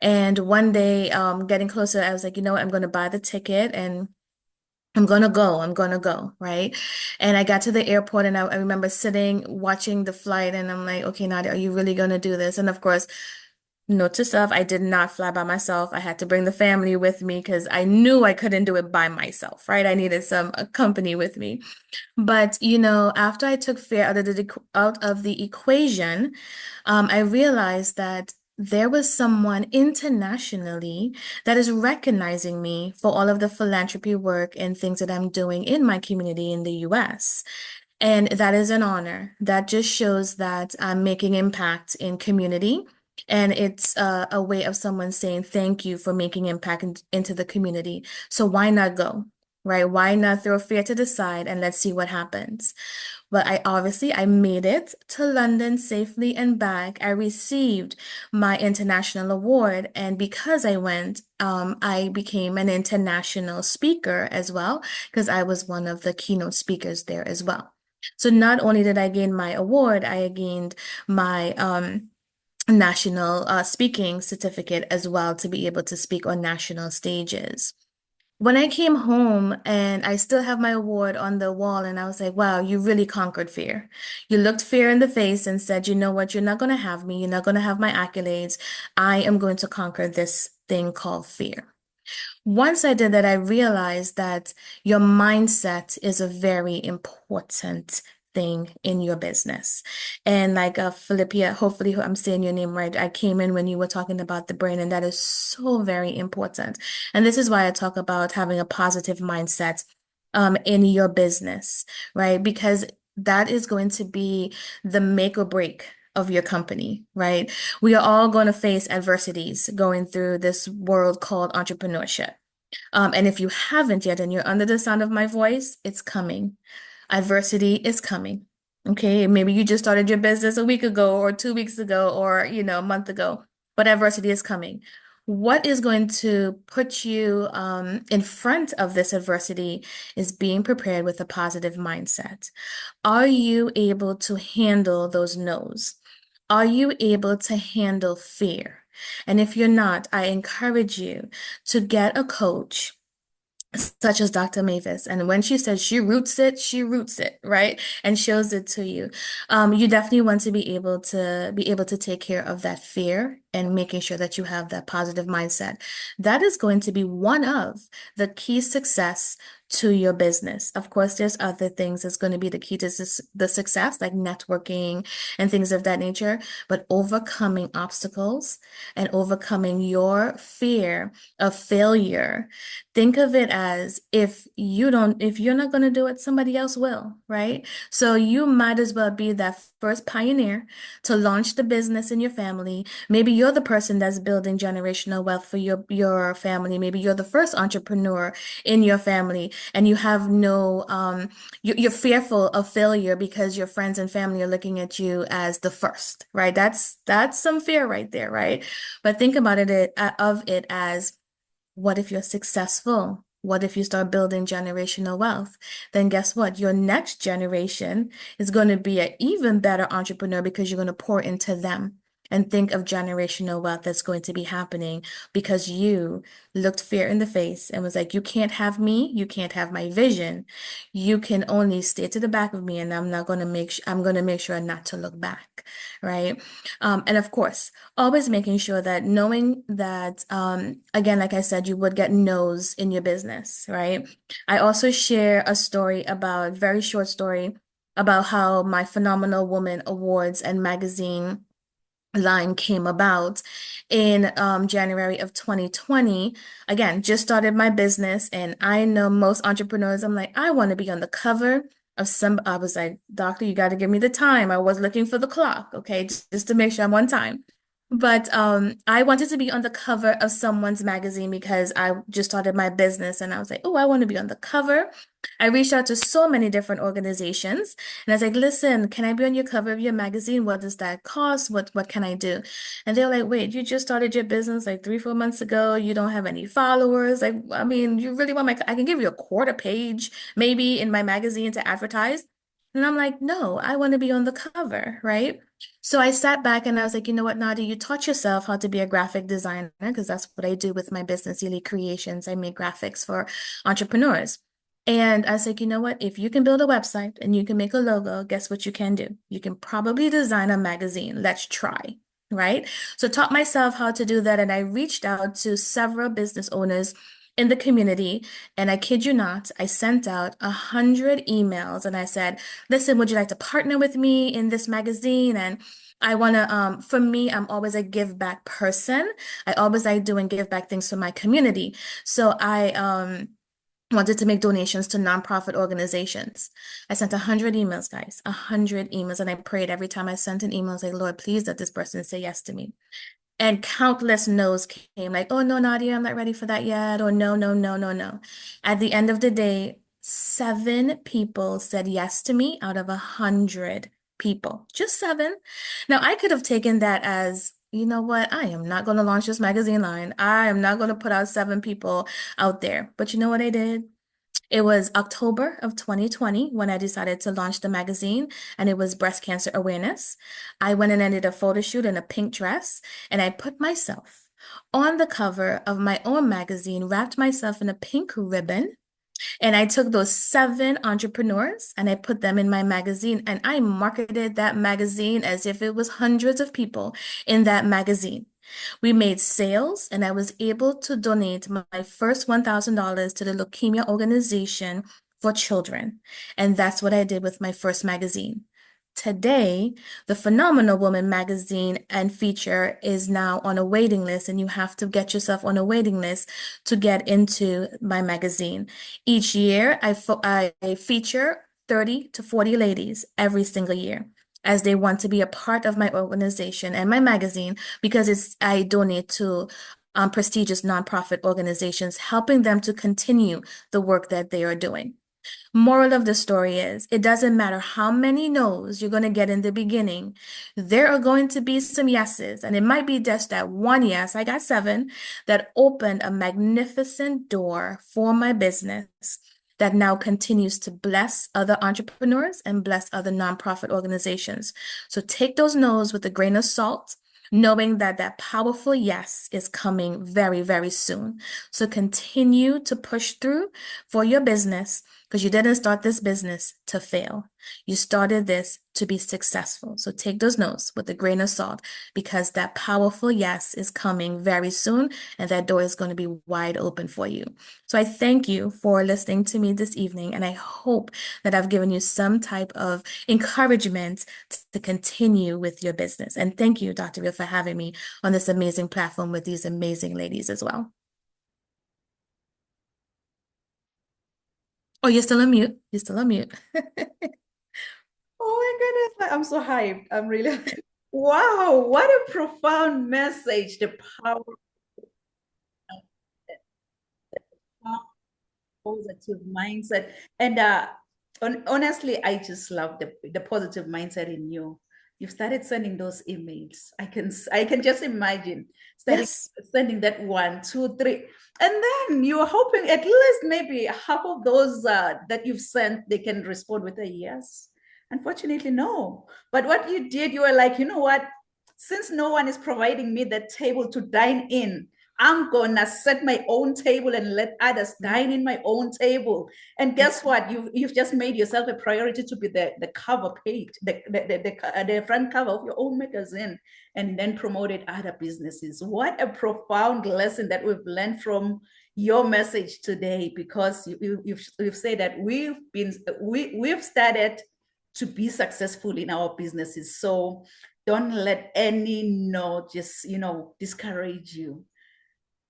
And one day, getting closer, I was like, you know what, I'm going to buy the ticket and I'm gonna go, right? And I got to the airport and I remember sitting, watching the flight, and I'm like, okay, Nadia, are you really gonna do this? And of course, note to self, I did not fly by myself. I had to bring the family with me because I knew I couldn't do it by myself, right? I needed some company with me. But after I took fear out of the equation, I realized that there was someone internationally that is recognizing me for all of the philanthropy work and things that I'm doing in my community in the US. And that is an honor. That just shows that I'm making impact in community. And it's a way of someone saying thank you for making impact into the community. So why not go, right? Why not throw fear to the side and let's see what happens? But I made it to London safely and back. I received my international award, and because I went, I became an international speaker as well, because I was one of the keynote speakers there as well. So not only did I gain my award, I gained my national speaking certificate as well to be able to speak on national stages. When I came home and I still have my award on the wall, and I was like, wow, you really conquered fear. You looked fear in the face and said, you know what, you're not going to have me. You're not going to have my accolades. I am going to conquer this thing called fear. Once I did that, I realized that your mindset is a very important thing in your business. And like Philippia, hopefully I'm saying your name right. I came in when you were talking about the brain, and that is so very important. And this is why I talk about having a positive mindset in your business, right? Because that is going to be the make or break of your company, right? We are all going to face adversities going through this world called entrepreneurship. And if you haven't yet and you're under the sound of my voice, it's coming. Adversity is coming. Okay, maybe you just started your business a week ago or 2 weeks ago or a month ago, but adversity is coming. What is going to put you in front of this adversity is being prepared with a positive mindset. Are you able to handle those no's? Are you able to handle fear? And if you're not, I encourage you to get a coach such as Dr. Mavis. And when she says she roots it, right? And shows it to you. You definitely want to be able to take care of that fear and making sure that you have that positive mindset. That is going to be one of the key success to your business. Of course, there's other things that's going to be the key to the success, like networking and things of that nature, but overcoming obstacles and overcoming your fear of failure. Think of it as if you're not going to do it, somebody else will, right? So you might as well be that first pioneer to launch the business in your family. Maybe you're the person that's building generational wealth for your family. Maybe you're the first entrepreneur in your family, and you have you're fearful of failure because your friends and family are looking at you as the first, right? That's some fear right there, right? But think about it as, what if you're successful? What if you start building generational wealth? Then guess what? Your next generation is going to be an even better entrepreneur because you're going to pour into them. And think of generational wealth that's going to be happening because you looked fear in the face and was like, you can't have me, you can't have my vision. You can only stay to the back of me, and I'm going to make sure not to look back, right? And of course, always making sure that knowing that, again, like I said, you would get no's in your business, right? I also share a very short story about how my Phenomenal Woman Awards and magazine line came about in January of 2020. Again, just started my business, and I know most entrepreneurs, I'm like, I want to be on the cover of I was like, doctor, you got to give me the time. I was looking for the clock, okay, just to make sure I'm on time. But I wanted to be on the cover of someone's magazine because I just started my business, and I was like, oh, I want to be on the cover. I reached out to so many different organizations, and I was like, listen, can I be on your cover of your magazine? What does that cost? What can I do? And they're like, wait, you just started your business like 3-4 months ago. You don't have any followers. Like, I mean, you really want I can give you a quarter page maybe in my magazine to advertise. And I'm like, no, I want to be on the cover, right? So I sat back and I was like, you know what, Nadia, you taught yourself how to be a graphic designer because that's what I do with my business, Elite Creations. I make graphics for entrepreneurs. And I was like, you know what, if you can build a website and you can make a logo, guess what you can do? You can probably design a magazine. Let's try, right? So taught myself how to do that. And I reached out to several business owners in the community. And I kid you not, I sent out 100 emails and I said, listen, would you like to partner with me in this magazine? And I want to, for me, I'm always a give back person. I always like doing give back things for my community. So I wanted to make donations to nonprofit organizations. I sent 100 emails, guys, 100 emails. And I prayed every time I sent an email, I was like, Lord, please let this person say yes to me. And countless no's came, like, oh, no, Nadia, I'm not ready for that yet. Or no, no, no, no, no. At the end of the day, 7 people said yes to me out of 100 people, just 7. Now, I could have taken that as, you know what, I am not going to launch this magazine line. I am not going to put out 7 people out there. But you know what I did? It was October of 2020 when I decided to launch the magazine, and it was breast cancer awareness. I went and I did a photo shoot in a pink dress, and I put myself on the cover of my own magazine, wrapped myself in a pink ribbon, and I took those 7 entrepreneurs and I put them in my magazine, and I marketed that magazine as if it was hundreds of people in that magazine. We made sales, and I was able to donate my first $1,000 to the leukemia organization for children. And that's what I did with my first magazine. Today, the Phenomenal Woman magazine and feature is now on a waiting list, and you have to get yourself on a waiting list to get into my magazine. Each year, I feature 30 to 40 ladies every single year, as they want to be a part of my organization and my magazine, because I donate to prestigious nonprofit organizations, helping them to continue the work that they are doing. Moral of the story is, it doesn't matter how many no's you're going to get in the beginning. There are going to be some yeses, and it might be just that one yes, I got 7, that opened a magnificent door for my business that now continues to bless other entrepreneurs and bless other nonprofit organizations. So take those no's with a grain of salt, knowing that that powerful yes is coming very, very soon. So continue to push through for your business, because you didn't start this business to fail. You started this to be successful. So take those notes with a grain of salt, because that powerful yes is coming very soon, and that door is going to be wide open for you. So I thank you for listening to me this evening, and I hope that I've given you some type of encouragement to continue with your business. And thank you, Dr. Real, for having me on this amazing platform with these amazing ladies as well. Oh, you're still on mute. You're still on mute. Oh my goodness, I'm so hyped. I'm really, wow, what a profound message. The power of positive mindset. And honestly, I just love the positive mindset in you. You've started sending those emails. I can just imagine sending that 1, 2, 3. And then you're hoping at least maybe half of those that you've sent, they can respond with a yes. Unfortunately, no. But what you did, you were like, you know what? Since no one is providing me that table to dine in, I'm gonna set my own table and let others dine in my own table. And guess what? You've just made yourself a priority to be the cover page, the front cover of your own magazine, and then promoted other businesses. What a profound lesson that we've learned from your message today, because you've said that we've started to be successful in our businesses. So don't let any no just discourage you.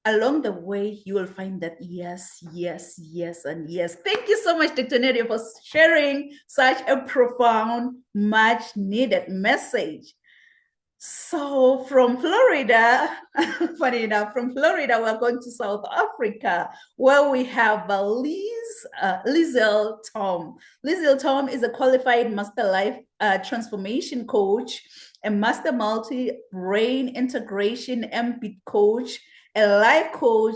Along the way, you will find that yes, yes, yes, and yes. Thank you so much, Dr. Nadia, for sharing such a profound, much needed message. So from Florida, funny enough, from Florida, we're going to South Africa, where we have Liesl Tom. Liesl Tom is a qualified master life transformation coach, a master multi-brain integration MBIT coach, a life coach,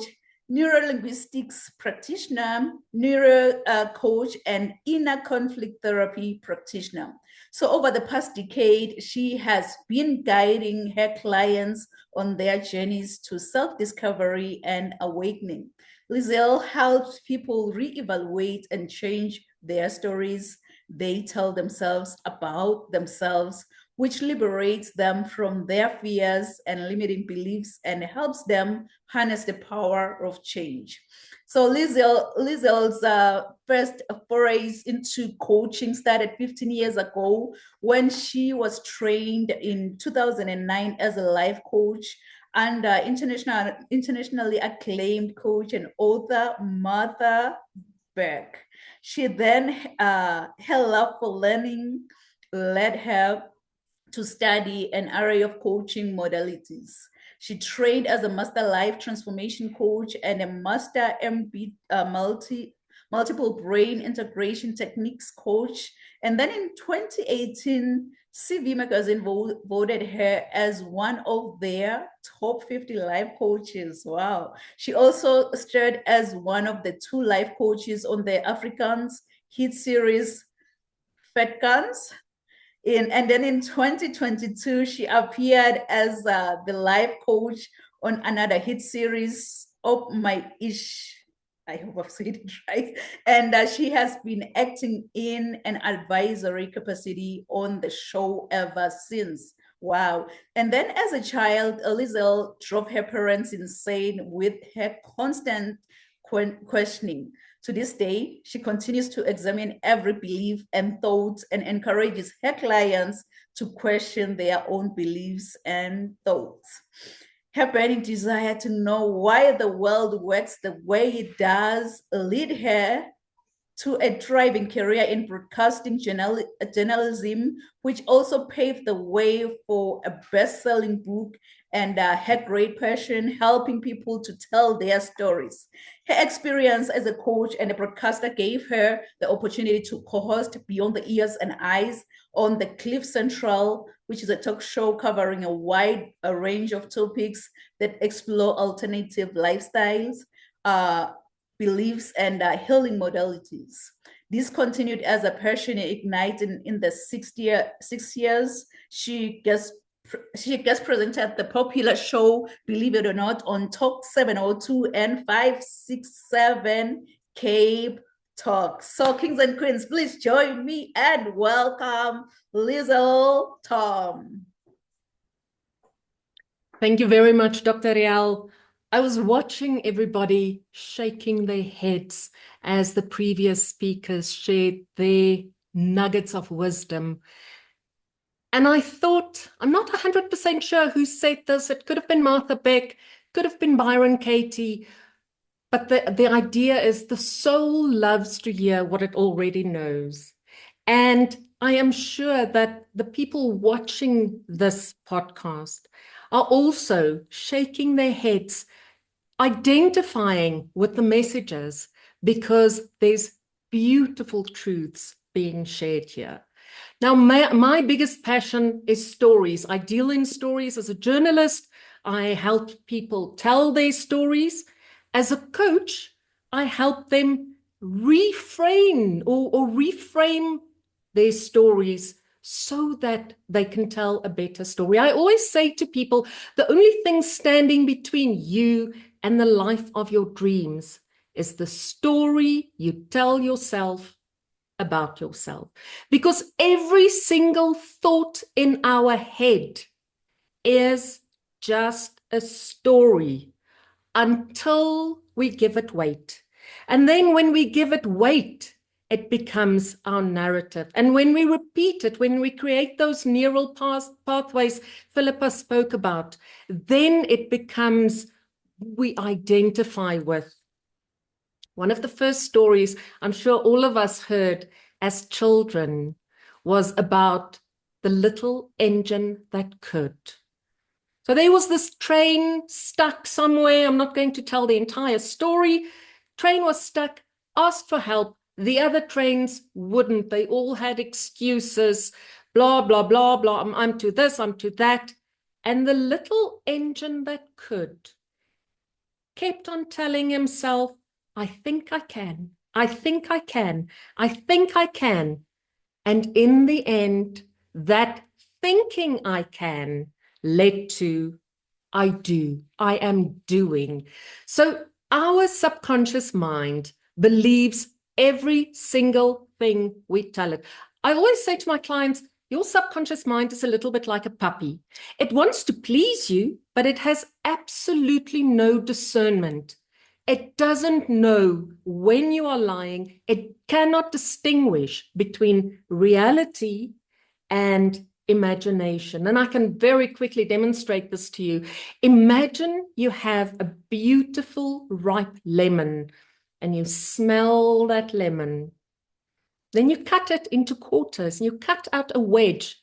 neurolinguistics practitioner, neuro coach, and inner conflict therapy practitioner. So over the past decade, she has been guiding her clients on their journeys to self-discovery and awakening. Liesl helps people reevaluate and change their stories they tell themselves about themselves, which liberates them from their fears and limiting beliefs and helps them harness the power of change. So Liesl's first forays into coaching started 15 years ago when she was trained in 2009 as a life coach and internationally acclaimed coach and author Martha Beck. She then, her love for learning led her to study an array of coaching modalities. She trained as a master life transformation coach and a master multiple brain integration techniques coach. And then in 2018, CV Magazine voted her as one of their top 50 life coaches. Wow. She also starred as one of the 2 life coaches on the Africans hit series Fat Guns. And then in 2022, she appeared as the life coach on another hit series, Up My Ish. I hope I've said it right. And she has been acting in an advisory capacity on the show ever since. Wow. And then as a child, Liesl drove her parents insane with her constant questioning. To this day, she continues to examine every belief and thought and encourages her clients to question their own beliefs and thoughts. Her burning desire to know why the world works the way it does lead her to a thriving career in broadcasting journalism, which also paved the way for a best-selling book and her great passion helping people to tell their stories. Her experience as a coach and a broadcaster gave her the opportunity to co-host Beyond the Ears and Eyes on the Cliff Central, which is a talk show covering a wide range of topics that explore alternative lifestyles, beliefs, and healing modalities. This continued as a passion ignited in the 6 years. She guest presented the popular show, believe it or not, on Talk 702 and 567 Cape Talk. So Kings and Queens, please join me and welcome Liesl Tom. Thank you very much, Dr. Rial. I was watching everybody shaking their heads as the previous speakers shared their nuggets of wisdom. And I thought, I'm not 100% sure who said this. It could have been Martha Beck, could have been Byron Katie. But the idea is the soul loves to hear what it already knows. And I am sure that the people watching this podcast are also shaking their heads, identifying with the messages, because there's beautiful truths being shared here. Now, my biggest passion is stories. I deal in stories as a journalist. I help people tell their stories. As a coach, I help them reframe or reframe their stories so that they can tell a better story. I always say to people, the only thing standing between you and the life of your dreams is the story you tell yourself about yourself. Because every single thought in our head is just a story until we give it weight. And then when we give it weight, it becomes our narrative. And when we repeat it, when we create those neural pathways Philippa spoke about, then it becomes we identify with. One of the first stories I'm sure all of us heard as children was about the little engine that could. So there was this train stuck somewhere. I'm not going to tell the entire story. Train was stuck, asked for help. The other trains wouldn't. They all had excuses, blah, blah, blah, blah. I'm to this, I'm to that. And the little engine that could kept on telling himself, I think I can, I think I can, I think I can. And in the end, that thinking I can led to I do, I am doing. So our subconscious mind believes every single thing we tell it. I always say to my clients, your subconscious mind is a little bit like a puppy. It wants to please you, but it has absolutely no discernment. It doesn't know when you are lying. It cannot distinguish between reality and imagination. And I can very quickly demonstrate this to you. Imagine you have a beautiful ripe lemon and you smell that lemon. Then you cut it into quarters and you cut out a wedge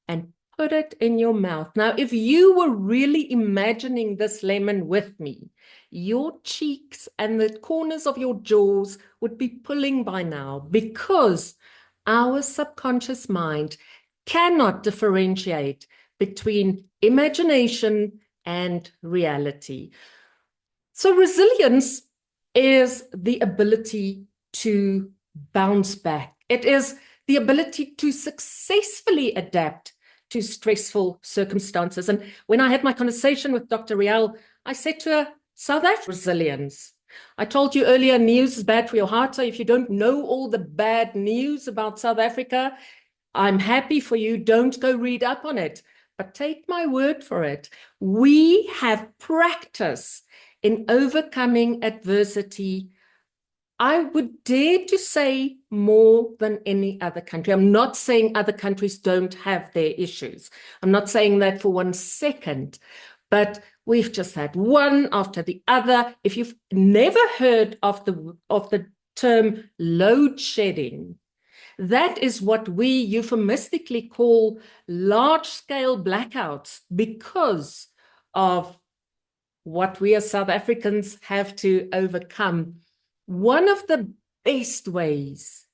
and put it in your mouth. Now, if you were really imagining this lemon with me, your cheeks and the corners of your jaws would be pulling by now, because our subconscious mind cannot differentiate between imagination and reality. So resilience is the ability to bounce back. It is the ability to successfully adapt to stressful circumstances. And when I had my conversation with Dr. Rial, I said to her, South Africa resilience. I told you earlier, news is bad for your heart. So if you don't know all the bad news about South Africa, I'm happy for you. Don't go read up on it. But take my word for it. We have practice in overcoming adversity, I would dare to say, more than any other country. I'm not saying other countries don't have their issues. I'm not saying that for 1 second, but we've just had one after the other. If you've never heard of the term load shedding, that is what we euphemistically call large-scale blackouts because of what we as South Africans have to overcome. One of the best ways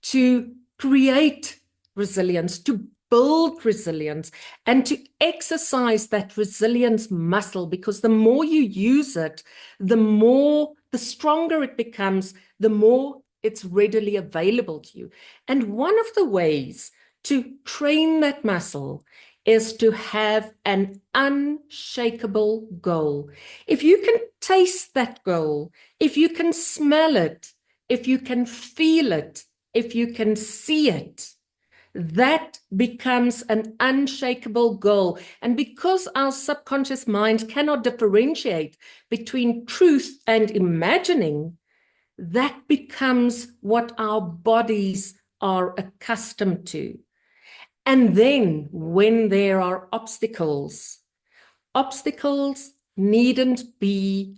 to create resilience, to build resilience, and to exercise that resilience muscle, because the more you use it, the stronger it becomes, the more it's readily available to you. And one of the ways to train that muscle is to have an unshakable goal. If you can taste that goal, if you can smell it, if you can feel it, if you can see it, that becomes an unshakable goal. And because our subconscious mind cannot differentiate between truth and imagining, that becomes what our bodies are accustomed to. And then when there are obstacles needn't be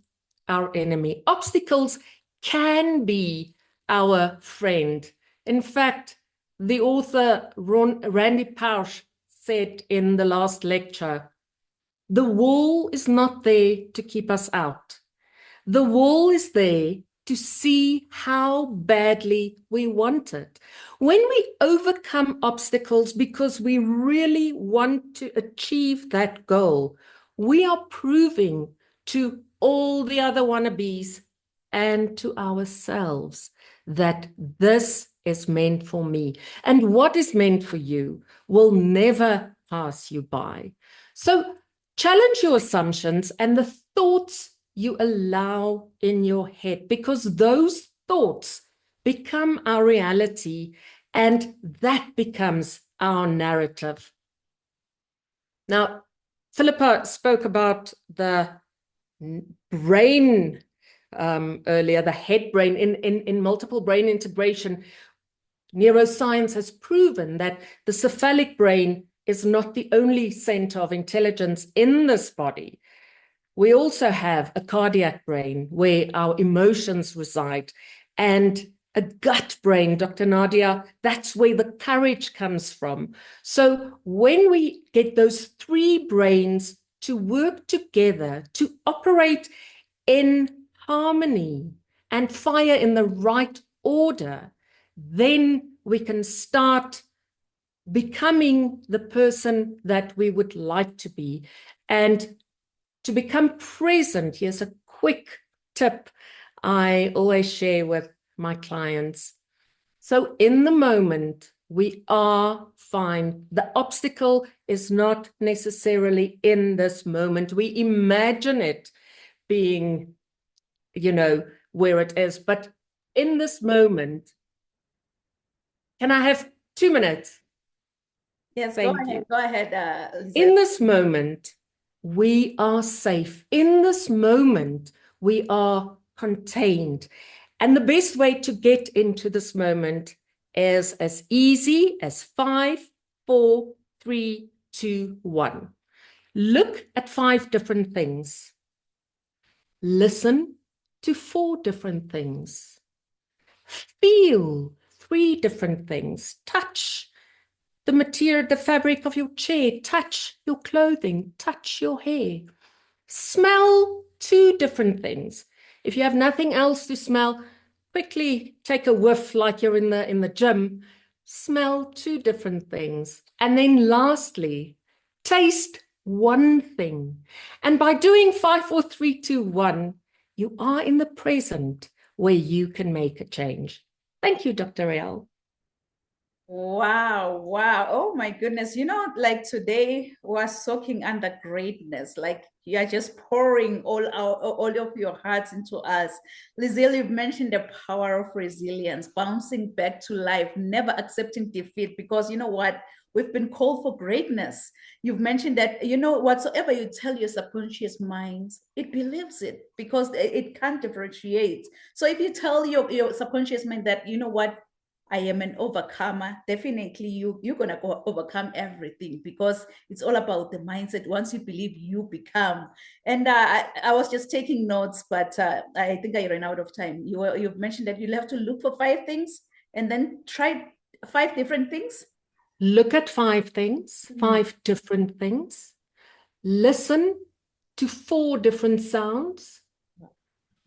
our enemy. Obstacles can be our friend. In fact, the author Randy Pausch said in the last lecture, the wall is not there to keep us out. The wall is there to see how badly we want it. When we overcome obstacles because we really want to achieve that goal, we are proving to all the other wannabes and to ourselves that this is meant for me. And what is meant for you will never pass you by. So challenge your assumptions and the thoughts you allow in your head, because those thoughts become our reality and that becomes our narrative. Now, Philippa spoke about the brain earlier, the head brain. In multiple brain integration, neuroscience has proven that the cephalic brain is not the only center of intelligence in this body. We also have a cardiac brain where our emotions reside, and a gut brain, Dr. Nadia, that's where the courage comes from. So when we get those three brains to work together, to operate in harmony and fire in the right order, then we can start becoming the person that we would like to be. And to become present, here's a quick tip I always share with my clients. So in the moment, we are fine. The obstacle is not necessarily in this moment. We imagine it being, where it is. But in this moment, can I have 2 minutes? Yes, Thank go ahead. you. Go ahead, In Lizelle. this moment, we are safe. In this moment, we are contained. And the best way to get into this moment is as easy as 5, 4, 3, 2, 1. Look at 5 different things. Listen to 4 different things. Feel 3 different things. Touch the material, the fabric of your chair. Touch your clothing. Touch your hair. Smell 2 different things. If you have nothing else to smell, quickly take a whiff like you're in the gym. Smell 2 different things. And then lastly, taste 1 thing. And by doing 5, 4, 3, 2, 1, you are in the present where you can make a change. Thank you, Dr. Rial. Wow, wow. Oh my goodness. Like today we're soaking under greatness. Like you are just pouring all of your hearts into us. Lizelle, you've mentioned the power of resilience, bouncing back to life, never accepting defeat, because you know what? We've been called for greatness. You've mentioned that, whatsoever you tell your subconscious mind, it believes it because it can't differentiate. So if you tell your subconscious mind that, you know what, I am an overcomer, definitely you're going to overcome everything, because it's all about the mindset. Once you believe, you become. And I was just taking notes, but I think I ran out of time. You've mentioned that you'll have to look for 5 things and then try 5 different things. Look at 5 things, 5 different things. Listen to 4 different sounds.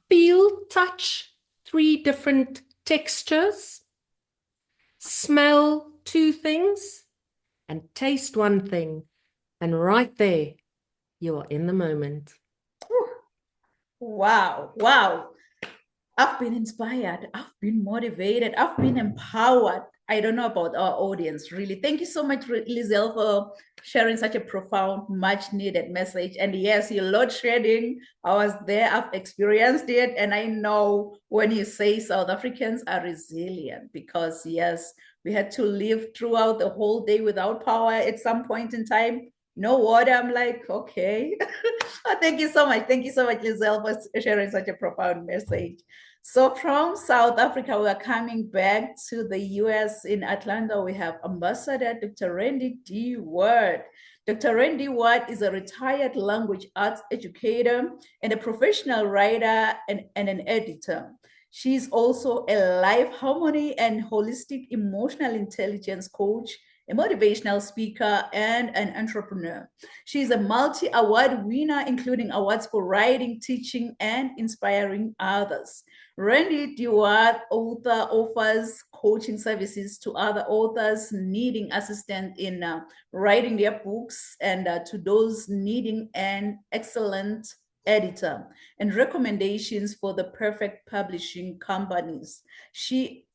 Feel, touch 3 different textures. Smell 2 things and taste 1 thing. And right there, you are in the moment. Wow, wow. I've been inspired. I've been motivated. I've been empowered. I don't know about our audience, really. Thank you so much, Lizelle, for sharing such a profound, much needed message. And yes, your load shedding, I was there, I've experienced it. And I know when you say South Africans are resilient, because yes, we had to live throughout the whole day without power at some point in time. No water. I'm like, okay. Thank you so much. Thank you so much, Lizelle, for sharing such a profound message. So from South Africa, we are coming back to the US. In Atlanta, we have Ambassador Dr. Randy D. Ward. Dr. Randy Ward is a retired language arts educator and a professional writer and an editor. She's also a life harmony and holistic emotional intelligence coach, a motivational speaker, and an entrepreneur. She's a multi-award winner, including awards for writing, teaching, and inspiring others. Randy D. Ward author offers coaching services to other authors needing assistance in writing their books, and to those needing an excellent editor, and recommendations for the perfect publishing companies. She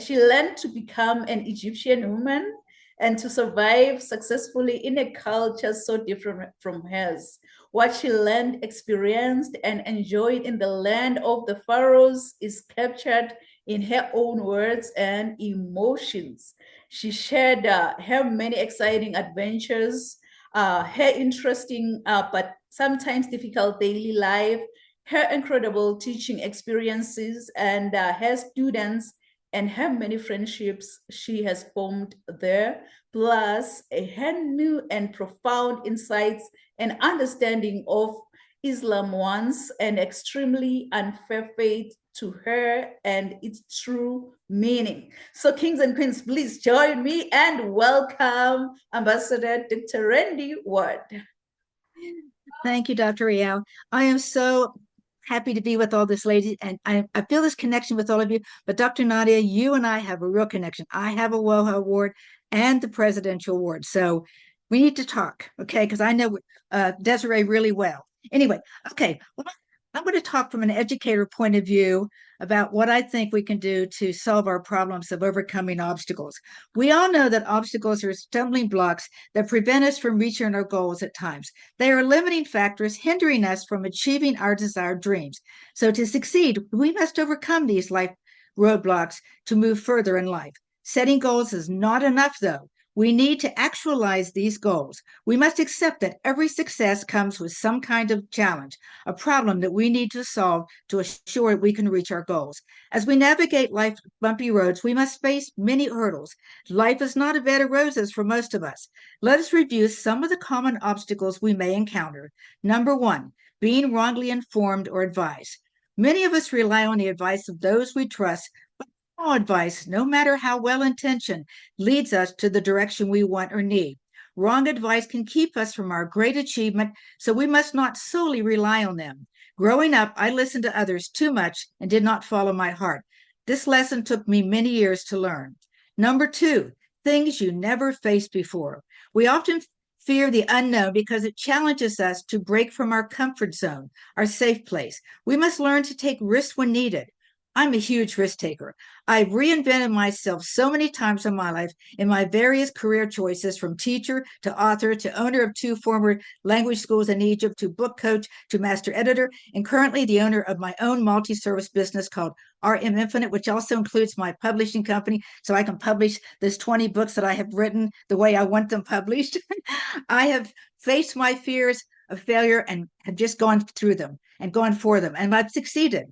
learned to become an Egyptian woman and to survive successfully in a culture so different from hers. What she learned, experienced, and enjoyed in the land of the pharaohs is captured in her own words and emotions. She shared her many exciting adventures, her interesting but sometimes difficult daily life, her incredible teaching experiences, and her students, and how many friendships she has formed there, plus her new and profound insights and understanding of Islam once an extremely unfair faith to her and its true meaning. So kings and queens, please join me and welcome Ambassador Dr. Randy Ward. Thank you, Dr. Rial. I am so happy to be with all this ladies, and I feel this connection with all of you. But Dr. Nadia, you and I have a real connection. I have a WOHA award and the Presidential Award. So we need to talk, okay? Because I know Desiree really well. Anyway, okay. I'm going to talk from an educator point of view about what I think we can do to solve our problems of overcoming obstacles. We all know that obstacles are stumbling blocks that prevent us from reaching our goals at times. They are limiting factors hindering us from achieving our desired dreams. So to succeed, we must overcome these life roadblocks to move further in life. Setting goals is not enough, though. We need to actualize these goals. We must accept that every success comes with some kind of challenge, a problem that we need to solve to assure we can reach our goals. As we navigate life's bumpy roads, we must face many hurdles. Life is not a bed of roses for most of us. Let us review some of the common obstacles we may encounter. Number one, being wrongly informed or advised. Many of us rely on the advice of those we trust. All advice, no matter how well-intentioned, leads us to the direction we want or need. Wrong advice can keep us from our great achievement, so we must not solely rely on them. Growing up, I listened to others too much and did not follow my heart. This lesson took me many years to learn. Number two, things you never faced before. We often fear the unknown because it challenges us to break from our comfort zone, our safe place. We must learn to take risks when needed. I'm a huge risk taker. I've reinvented myself so many times in my life in my various career choices, from teacher to author to owner of 2 former language schools in Egypt to book coach to master editor, and currently the owner of my own multi-service business called RM Infinite, which also includes my publishing company, so I can publish those 20 books that I have written the way I want them published. I have faced my fears of failure and have just gone through them and gone for them, and I've succeeded.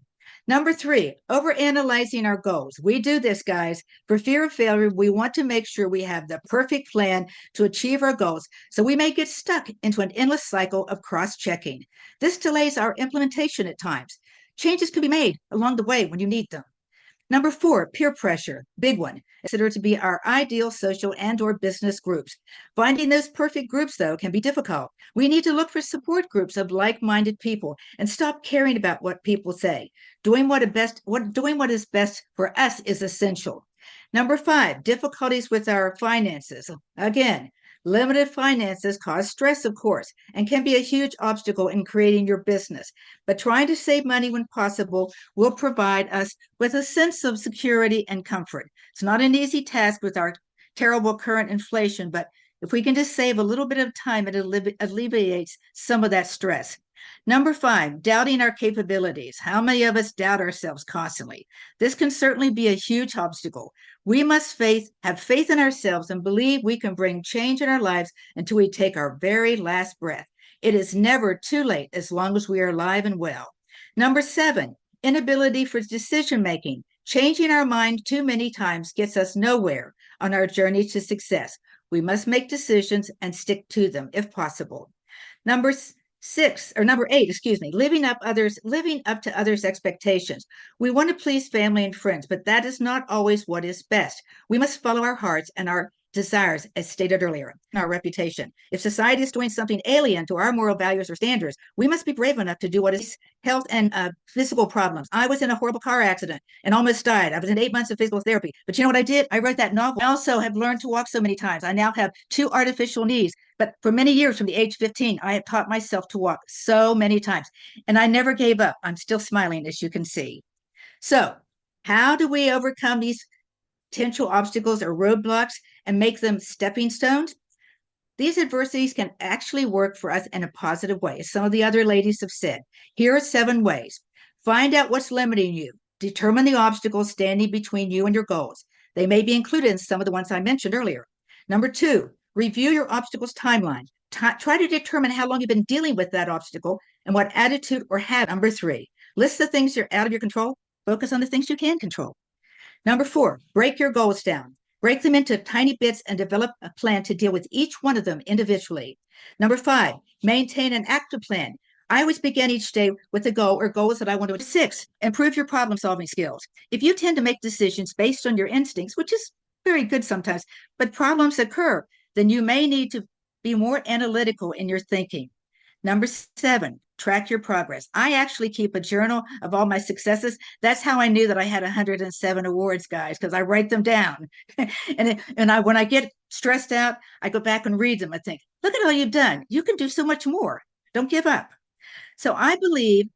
Number three, overanalyzing our goals. We do this, guys. For fear of failure, we want to make sure we have the perfect plan to achieve our goals, so we may get stuck into an endless cycle of cross-checking. This delays our implementation at times. Changes can be made along the way when you need them. Number four, peer pressure, big one. Consider to be our ideal social and/or business groups. Finding those perfect groups, though, can be difficult. We need to look for support groups of like-minded people and stop caring about what people say. Doing what is best for us is essential. Number five, difficulties with our finances. Again, limited finances cause stress, of course, and can be a huge obstacle in creating your business. But trying to save money when possible will provide us with a sense of security and comfort. It's not an easy task with our terrible current inflation, but if we can just save a little bit of time, it alleviates some of that stress. Number five, doubting our capabilities. How many of us doubt ourselves constantly? This can certainly be a huge obstacle. We must have faith in ourselves and believe we can bring change in our lives until we take our very last breath. It is never too late as long as we are alive and well. Number seven, inability for decision making. Changing our mind too many times gets us nowhere on our journey to success. We must make decisions and stick to them if possible. Number eight, living up to others' expectations. We want to please family and friends, but that is not always what is best. We must follow our hearts and our desires, as stated earlier, and our reputation. If society is doing something alien to our moral values or standards, we must be brave enough to do what is health and physical problems. I was in a horrible car accident and almost died. I was in 8 months of physical therapy. But you know what I did? I wrote that novel. I also have learned to walk so many times. I now have 2 artificial knees. But for many years, from the age 15, I have taught myself to walk so many times. And I never gave up. I'm still smiling, as you can see. So how do we overcome these potential obstacles or roadblocks and make them stepping stones? These adversities can actually work for us in a positive way, as some of the other ladies have said. Here are 7 ways. Find out what's limiting you. Determine the obstacles standing between you and your goals. They may be included in some of the ones I mentioned earlier. Number 2, review your obstacles timeline. Try to determine how long you've been dealing with that obstacle and what attitude or habit. Number 3, list the things that are out of your control. Focus on the things you can control. Number 4, break your goals down. Break them into tiny bits and develop a plan to deal with each one of them individually. Number 5, maintain an active plan. I always begin each day with a goal or goals that I want to. 6, improve your problem-solving skills. If you tend to make decisions based on your instincts, which is very good sometimes, but problems occur, then you may need to be more analytical in your thinking. Number 7, track your progress. I actually keep a journal of all my successes. That's how I knew that I had 107 awards, guys, because I write them down. When I get stressed out, I go back and read them. I think, look at all you've done. You can do so much more. Don't give up. So I believe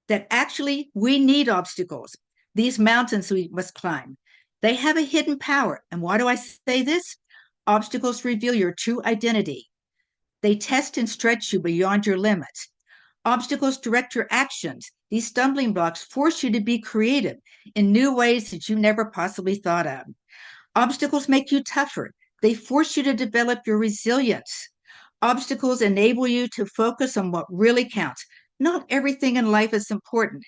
that actually we need obstacles, these mountains we must climb. They have a hidden power. And why do I say this? Obstacles reveal your true identity. They test and stretch you beyond your limits. Obstacles direct your actions. These stumbling blocks force you to be creative in new ways that you never possibly thought of. Obstacles make you tougher. They force you to develop your resilience. Obstacles enable you to focus on what really counts. Not everything in life is important.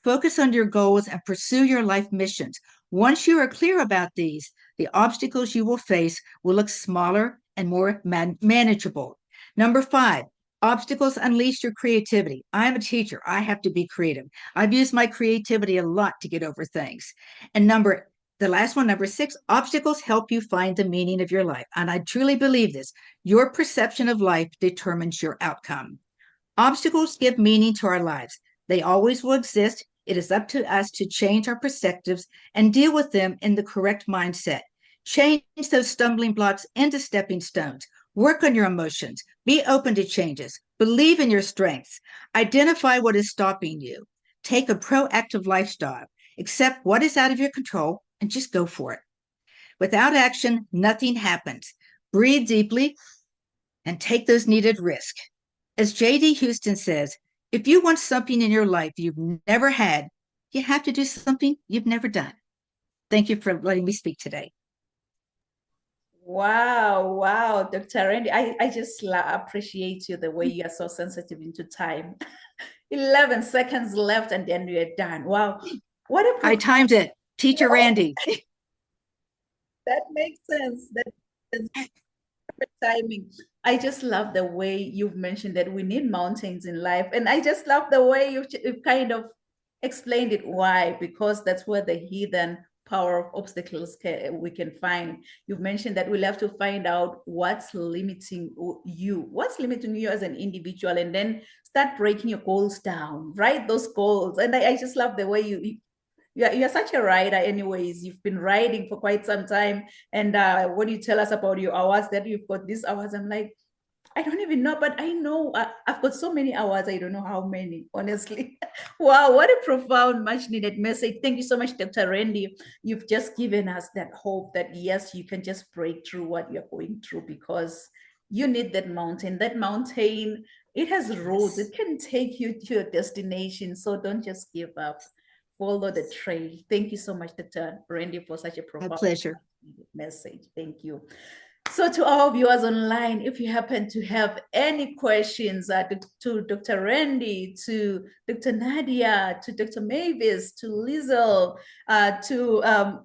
Focus on your goals and pursue your life missions. Once you are clear about these, the obstacles you will face will look smaller and more manageable. Number 5, obstacles unleash your creativity. I'm a teacher. I have to be creative. I've used my creativity a lot to get over things. And the last one, number 6, obstacles help you find the meaning of your life. And I truly believe this. Your perception of life determines your outcome. Obstacles give meaning to our lives. They always will exist. It is up to us to change our perspectives and deal with them in the correct mindset. Change those stumbling blocks into stepping stones. Work on your emotions. Be open to changes. Believe in your strengths. Identify what is stopping you. Take a proactive lifestyle. Accept what is out of your control and just go for it. Without action, nothing happens. Breathe deeply and take those needed risks. As J.D. Houston says, if you want something in your life you've never had, you have to do something you've never done. Thank you for letting me speak today. Wow, Dr. Randy. I just appreciate you, the way you are so sensitive into time. 11 seconds left and then you're done. Wow. I timed it. Teacher Randy. That makes sense. That's perfect timing. I just love the way you've mentioned that we need mountains in life. And I just love the way you've kind of explained it. Why? Because that's where the hidden power of obstacles we can find. You've mentioned that we'll have to find out what's limiting you as an individual, and then start breaking your goals down. Write those goals. And I just love the way you're such a writer anyways. You've been writing for quite some time. And when you tell us about your hours, that you've got these hours, I'm like, I don't even know, but I know I've got so many hours. I don't know how many, honestly. Wow, what a profound, much needed message. Thank you so much, Dr. Randy. You've just given us that hope that yes, you can just break through what you're going through, because you need that mountain. That mountain, it has roads. It can take you to your destination. So don't just give up. Follow the trail. Thank you so much, Dr. Randy, for such a profound message. Thank you. So to our viewers online, if you happen to have any questions to Dr. Randy, to Dr. Nadia, to Dr. Mavis, to Liesl, to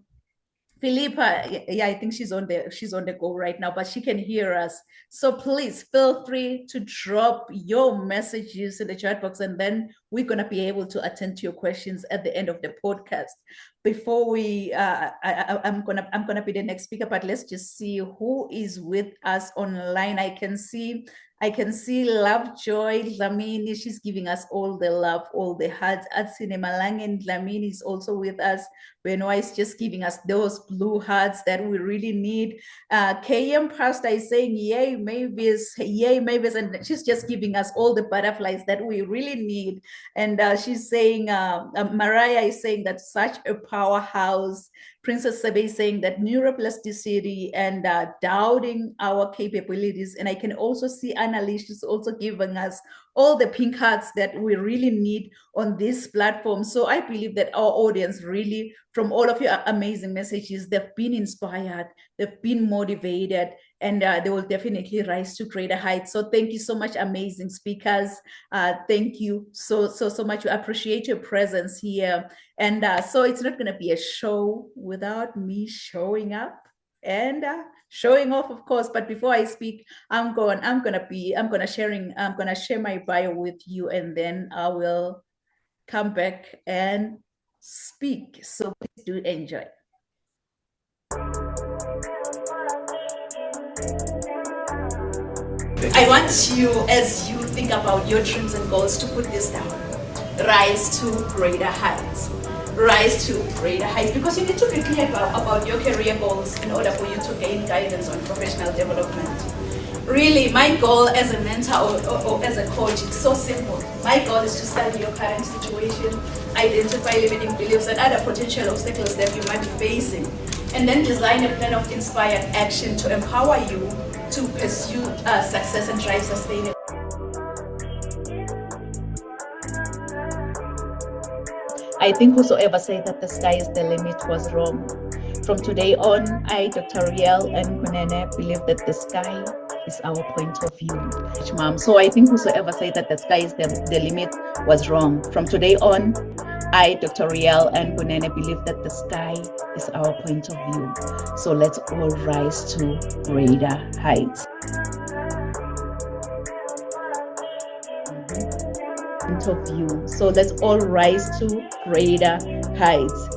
Philippa, yeah, I think she's on the go right now, but she can hear us. So please feel free to drop your messages in the chat box, and then we're gonna be able to attend to your questions at the end of the podcast. Before we, I'm gonna be the next speaker, but let's just see who is with us online. I can see Lovejoy Dlamini. She's giving us all the love, all the hearts. Atsine Malangen Dlamini is also with us. Benoit is just giving us those blue hearts that we really need. KM Pastor is saying, yay, Mavis, and she's just giving us all the butterflies that we really need. And she's saying, Mariah is saying that such a powerhouse. Princess Sebe is saying that neuroplasticity and doubting our capabilities. And I can also see Annalise is also giving us all the pink hearts that we really need on this platform. So I believe that our audience really, from all of your amazing messages, they've been inspired, they've been motivated, and they will definitely rise to greater heights. So thank you so much, amazing speakers. Thank you so much. We appreciate your presence here. And so it's not going to be a show without me showing up and showing off, of course. But before I speak, I'm gonna share my bio with you, and then I will come back and speak. So please do enjoy. I want you, as you think about your dreams and goals, to put this down. Rise to greater heights. Rise to greater heights, because you need to be clear about your career goals in order for you to gain guidance on professional development. Really, my goal as a mentor or as a coach, it's so simple. My goal is to study your current situation, identify limiting beliefs and other potential obstacles that you might be facing, and then design a plan of inspired action to empower you to pursue success and drive sustainability. I think whosoever said that the sky is the limit was wrong. From today on, I, Dr. Riel Nkunene, believe that the sky is our point of view. Mom. So I think whosoever said that the sky is the limit was wrong. From today on, I, Dr. Riel Nkunene, believe that the sky is our point of view. So let's all rise to greater heights. Point of view. So let's all rise to greater heights.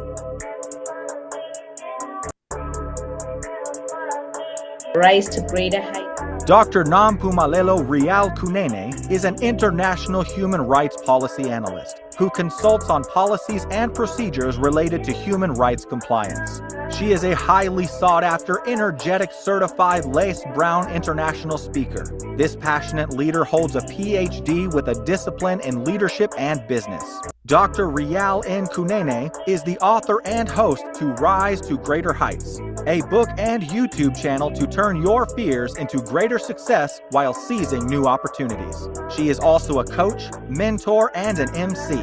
Rise to greater heights. Dr. Nampumelelo Rial Kunene is an international human rights policy analyst who consults on policies and procedures related to human rights compliance. She is a highly sought-after, energetic, certified Lace Brown international speaker. This passionate leader holds a PhD with a discipline in leadership and business. Dr. Rial Nkunene is the author and host to Rise to Greater Heights, a book and YouTube channel to turn your fears into greater success while seizing new opportunities. She is also a coach, mentor, and an MC,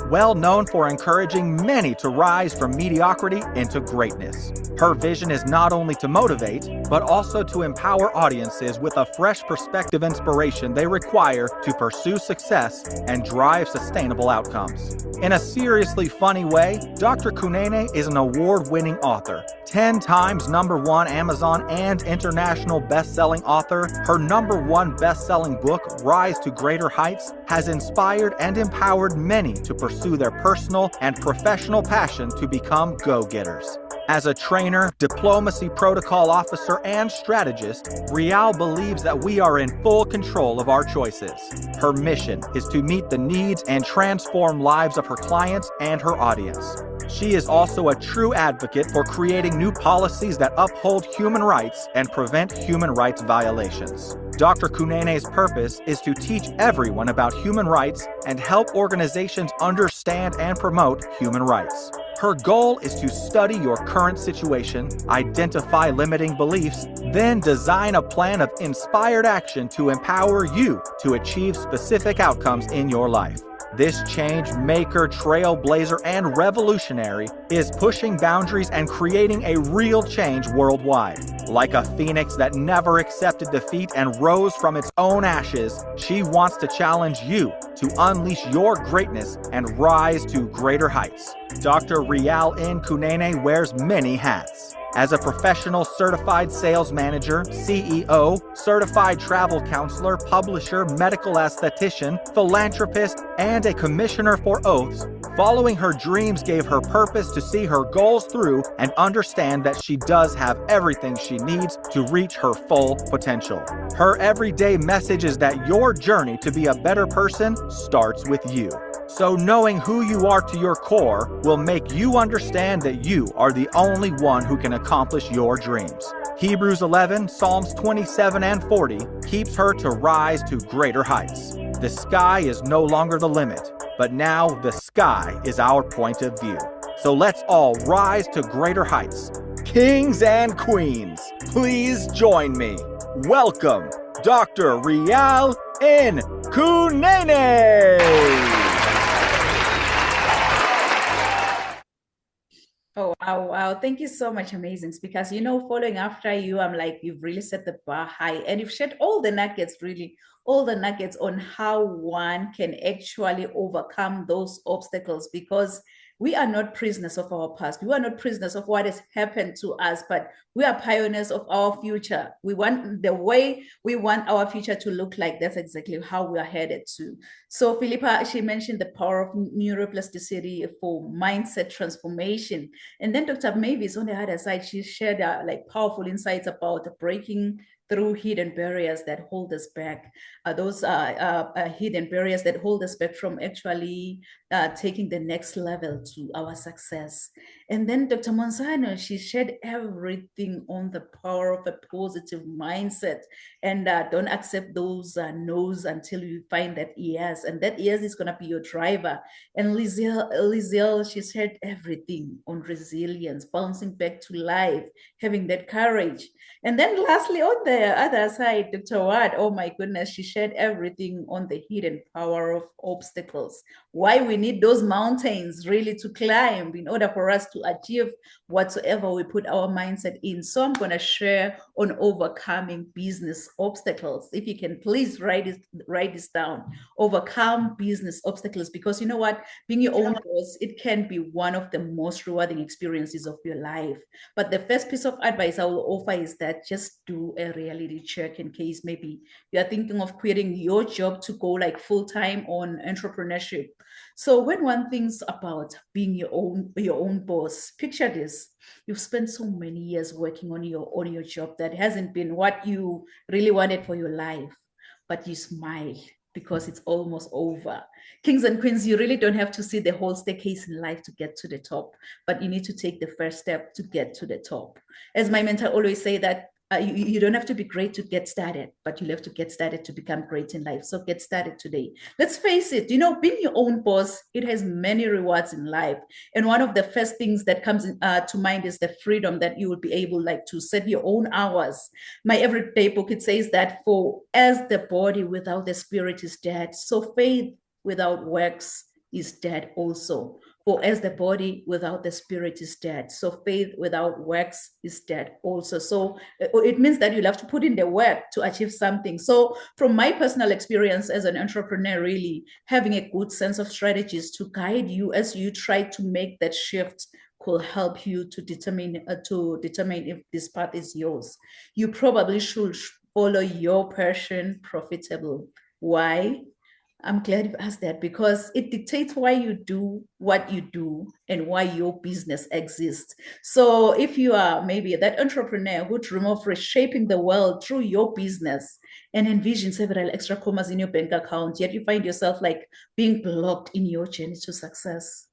well known for encouraging many to rise from mediocrity into greatness. Her vision is not only to motivate, but also to empower audiences with a fresh perspective inspiration they require to pursue success and drive sustainable outcomes. In a seriously funny way, Dr. Kunene is an award-winning author, 10 times #1 Amazon and international best-selling author. Her #1 best-selling book, Rise to Greater Heights, has inspired and empowered many to pursue their personal and professional passion to become go-getters. As a trainer, diplomacy protocol officer, and strategist, Rial believes that we are in full control of our choices. Her mission is to meet the needs and transform lives of her clients and her audience. She is also a true advocate for creating new policies that uphold human rights and prevent human rights violations. Dr. Kunene's purpose is to teach everyone about human rights and help organizations understand and promote human rights. Her goal is to study your current situation, identify limiting beliefs, then design a plan of inspired action to empower you to achieve specific outcomes in your life. This change maker, trailblazer, and revolutionary is pushing boundaries and creating a real change worldwide. Like a phoenix that never accepted defeat and rose from its own ashes, she wants to challenge you to unleash your greatness and rise to greater heights. Dr. Rial Nkunene wears many hats. As a professional certified sales manager, CEO, certified travel counselor, publisher, medical esthetician, philanthropist, and a commissioner for oaths, following her dreams gave her purpose to see her goals through and understand that she does have everything she needs to reach her full potential. Her everyday message is that your journey to be a better person starts with you. So knowing who you are to your core will make you understand that you are the only one who can accomplish your dreams. Hebrews 11, Psalms 27 and 40 keeps her to rise to greater heights. The sky is no longer the limit, but now the sky is our point of view. So let's all rise to greater heights. Kings and queens, please join me. Welcome, Dr. Rial Nkunene. Oh, wow. Thank you so much, amazing speakers. You know, following after you, I'm like, you've really set the bar high and you've shared all the nuggets, really, all the nuggets on how one can actually overcome those obstacles, because we are not prisoners of our past. We are not prisoners of what has happened to us, but we are pioneers of our future. We want the way we want our future to look like. That's exactly how we are headed to. So Philippa, she mentioned the power of neuroplasticity for mindset transformation. And then Dr. Mavis, on the other side, she shared like powerful insights about breaking through hidden barriers that hold us back. Those hidden barriers that hold us back from actually taking the next level to our success. And then Dr. Monzano, she shared everything on the power of a positive mindset, and don't accept those no's until you find that yes, and that yes is going to be your driver. And Lizelle, she shared everything on resilience, bouncing back to life, having that courage. And then lastly, on the other side, Dr. Ward, oh my goodness, she shared everything on the hidden power of obstacles, why we need those mountains really to climb in order for us to achieve whatsoever we put our mindset in. So I'm going to share on overcoming business obstacles. If you can please write this down, overcome business obstacles, because you know what, being your own boss, it can be one of the most rewarding experiences of your life. But the first piece of advice I will offer is that just do a reality check in case maybe you are thinking of quitting your job to go like full-time on entrepreneurship. So when one thinks about being your own boss, picture this. You've spent so many years working on your job that hasn't been what you really wanted for your life, but you smile because it's almost over. Kings and queens, you really don't have to see the whole staircase in life to get to the top, but you need to take the first step to get to the top. As my mentor always say that you don't have to be great to get started, but you have to get started to become great in life. So get started today. Let's face it, being your own boss, it has many rewards in life. And one of the first things that comes to mind is the freedom that you will be able to set your own hours. My everyday book, it says that for as the body without the spirit is dead, so faith without works is dead also. For as the body without the spirit is dead, so faith without works is dead also. So it means that you'll have to put in the work to achieve something. So from my personal experience as an entrepreneur, really having a good sense of strategies to guide you as you try to make that shift could help you to determine if this path is yours. You probably should follow your passion profitable. Why? I'm glad you've asked that, because it dictates why you do what you do and why your business exists. So if you are maybe that entrepreneur who dream of reshaping the world through your business and envision several extra commas in your bank account, yet you find yourself like being blocked in your journey to success,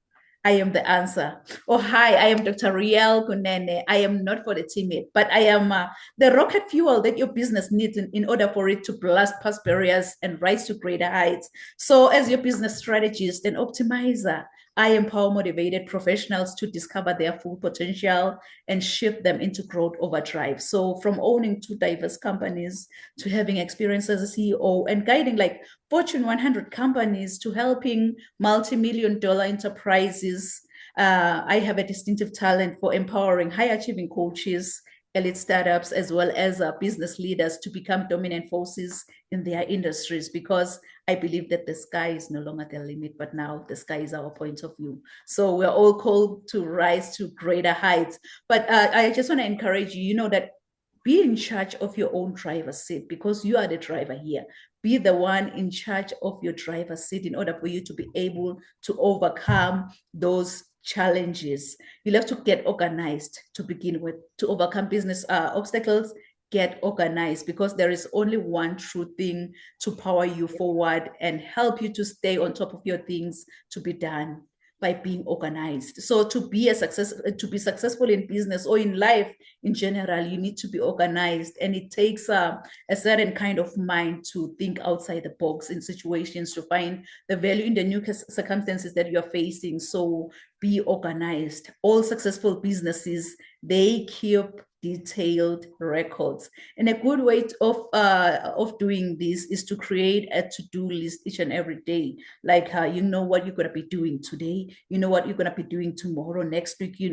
I am the answer. Oh, hi, I am Dr. Riel Kunene. I am not for the timid, but I am the rocket fuel that your business needs in order for it to blast past barriers and rise to greater heights. So as your business strategist and optimizer, I empower motivated professionals to discover their full potential and shift them into growth overdrive. So from owning 2 diverse companies to having experience as a CEO and guiding like Fortune 100 companies to helping multi-million-dollar enterprises, I have a distinctive talent for empowering high-achieving coaches, elite startups, as well as business leaders to become dominant forces in their industries, because I believe that the sky is no longer the limit, but now the sky is our point of view. So we're all called to rise to greater heights. But I just want to encourage you, that be in charge of your own driver's seat, because you are the driver here. Be the one in charge of your driver's seat in order for you to be able to overcome those challenges. You'll have to get organized to begin with. To overcome business obstacles, get organized, because there is only one true thing to power you forward and help you to stay on top of your things to be done, by being organized. So to be successful in business or in life in general, you need to be organized, and it takes a certain kind of mind to think outside the box in situations to find the value in the new circumstances that you're facing. So be organized. All successful businesses, they keep detailed records, and a good way of doing this is to create a to-do list each and every day. Like you know what you're going to be doing today, you know what you're going to be doing tomorrow, next week. You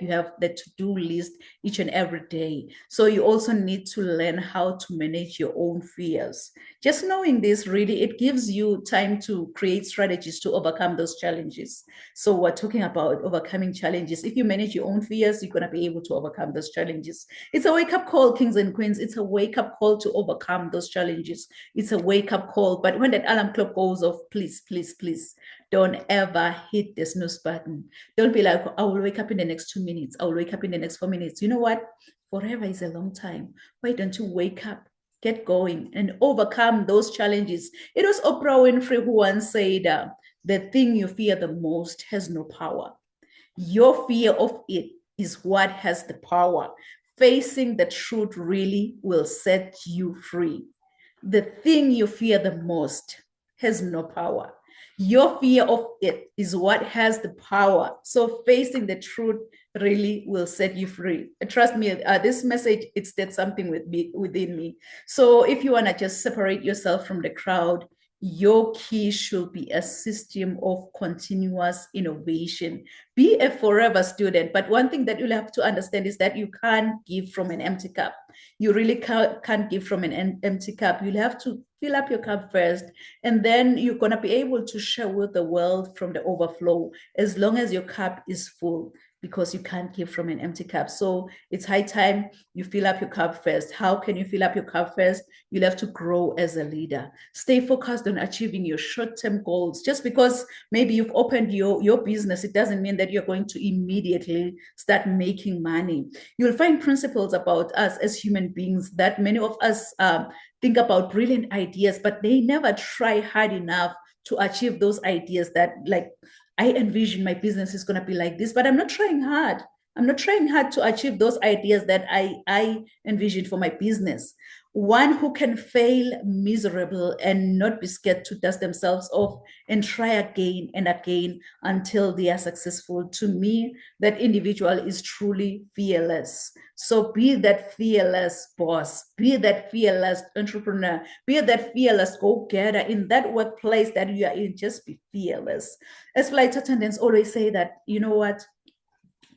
have the to-do list each and every day. So you also need to learn how to manage your own fears. Just knowing this, really, it gives you time to create strategies to overcome those challenges. So we're talking about overcoming challenges. If you manage your own fears, you're going to be able to overcome those challenges. It's a wake-up call, kings and queens. It's a wake-up call to overcome those challenges. It's a wake-up call. But when that alarm clock goes off, please, please, please, don't ever hit the snooze button. Don't be like, I will wake up in the next 2 minutes. I will wake up in the next 4 minutes. You know what? Forever is a long time. Why don't you wake up, get going, and overcome those challenges? It was Oprah Winfrey who once said, the thing you fear the most has no power. Your fear of it is what has the power. Facing the truth really will set you free. The thing you fear the most has no power. Your fear of it is what has the power. So facing the truth really will set you free. Trust me, this message, it states something within me. So if you want to just separate yourself from the crowd, your key should be a system of continuous innovation. Be a forever student. But one thing that you'll have to understand is that you can't give from an empty cup. You really can't give from an empty cup. You'll have to fill up your cup first, and then you're going to be able to share with the world from the overflow as long as your cup is full, because you can't give from an empty cup. So it's high time you fill up your cup first. How can you fill up your cup first? You'll have to grow as a leader. Stay focused on achieving your short-term goals. Just because maybe you've opened your business, it doesn't mean that you're going to immediately start making money. You'll find principles about us as human beings that many of us think about brilliant ideas, but they never try hard enough to achieve those ideas that, like, I envision my business is going to be like this, but I'm not trying hard. I'm not trying hard to achieve those ideas that I envisioned for my business. One who can fail miserable and not be scared to dust themselves off and try again and again until they are successful. To me, that individual is truly fearless. So be that fearless boss, be that fearless entrepreneur, be that fearless go-getter in that workplace that you are in. Just be fearless. As flight attendants always say that, you know what,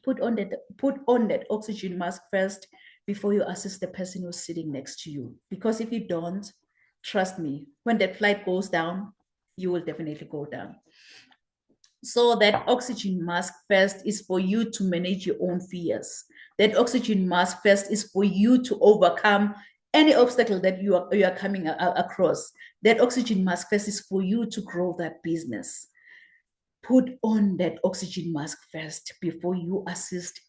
put on that oxygen mask first before you assist the person who's sitting next to you. Because if you don't, trust me, when that flight goes down, you will definitely go down. So that oxygen mask first is for you to manage your own fears. That oxygen mask first is for you to overcome any obstacle that you are coming across. That oxygen mask first is for you to grow that business. Put on that oxygen mask first before you assist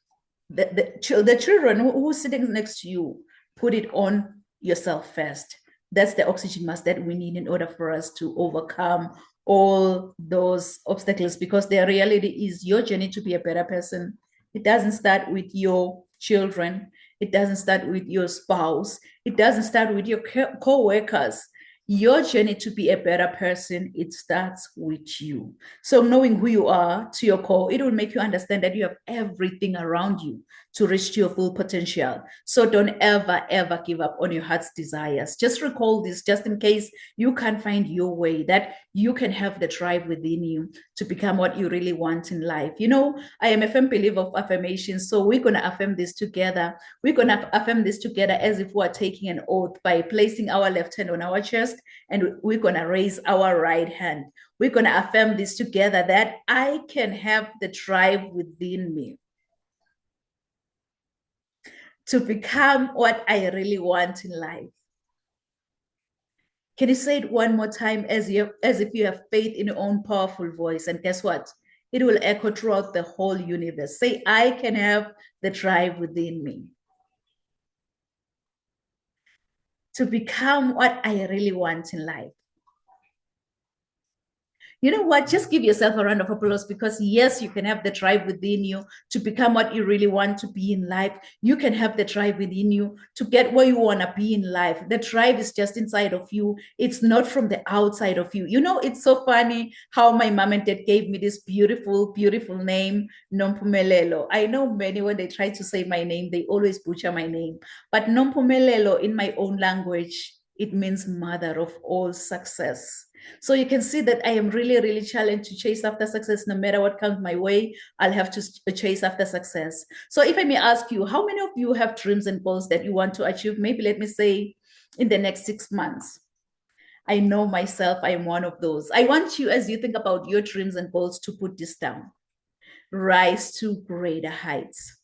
the children who are sitting next to you. Put it on yourself first. That's the oxygen mask that we need in order for us to overcome all those obstacles, because the reality is your journey to be a better person. It doesn't start with your children. It doesn't start with your spouse. It doesn't start with your co-workers. Your journey to be a better person, it starts with you. So knowing who you are to your core, it will make you understand that you have everything around you to reach your full potential. So don't ever, ever give up on your heart's desires. Just recall this, just in case you can't find your way, that you can have the drive within you to become what you really want in life. You know, I am a firm believer of affirmations. So we're going to affirm this together. We're going to affirm this together as if we're taking an oath by placing our left hand on our chest, and we're going to raise our right hand. We're going to affirm this together, that I can have the drive within me to become what I really want in life. Can you say it one more time as if you have faith in your own powerful voice? And guess what? It will echo throughout the whole universe. Say, I can have the drive within me to become what I really want in life. You know what? Just give yourself a round of applause, because yes, you can have the drive within you to become what you really want to be in life. You can have the drive within you to get where you want to be in life. The drive is just inside of you. It's not from the outside of you. You know, it's so funny how my mom and dad gave me this beautiful, beautiful name, Nompumelelo. I know many, when they try to say my name, they always butcher my name. But Nompumelelo, in my own language, it means mother of all success. So you can see that I am really, really challenged to chase after success. No matter what comes my way, I'll have to chase after success. So if I may ask you, how many of you have dreams and goals that you want to achieve? Maybe let me say in the next 6 months. I know myself, I am one of those. I want you, as you think about your dreams and goals, to put this down. Rise to greater heights.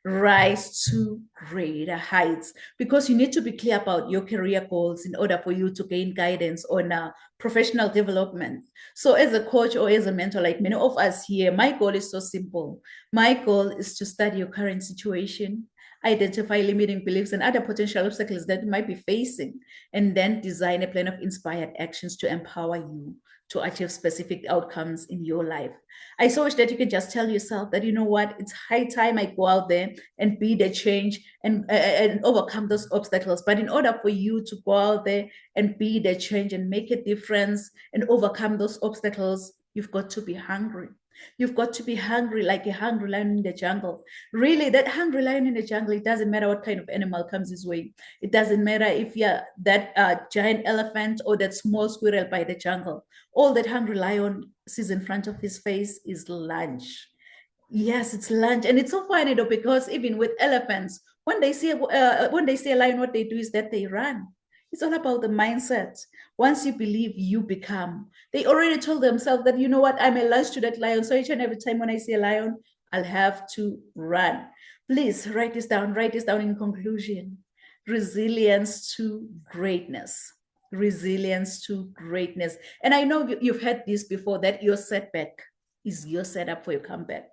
Rise to greater heights, because you need to be clear about your career goals in order for you to gain guidance on professional development. So as a coach or as a mentor, like many of us here, my goal is so simple. My goal is to study your current situation, identify limiting beliefs and other potential obstacles that you might be facing, and then design a plan of inspired actions to empower you to achieve specific outcomes in your life. I so wish that you can just tell yourself that, you know what, it's high time I go out there and be the change and overcome those obstacles. But in order for you to go out there and be the change and make a difference and overcome those obstacles, you've got to be hungry. You've got to be hungry, like a hungry lion in the jungle. Really, that hungry lion in the jungle, it doesn't matter what kind of animal comes his way. It doesn't matter if you're that giant elephant or that small squirrel by the jungle. All that hungry lion sees in front of his face is lunch. Yes, it's lunch. And it's so funny though, because even with elephants, when they see a lion, what they do is that they run. It's all about the mindset. Once you believe, you become. They already told themselves that, you know what, I'm a lunch to that lion. So each and every time when I see a lion, I'll have to run. Please write this down. Write this down in conclusion. Resilience to greatness. Resilience to greatness. And I know you've heard this before, that your setback is your setup for your comeback.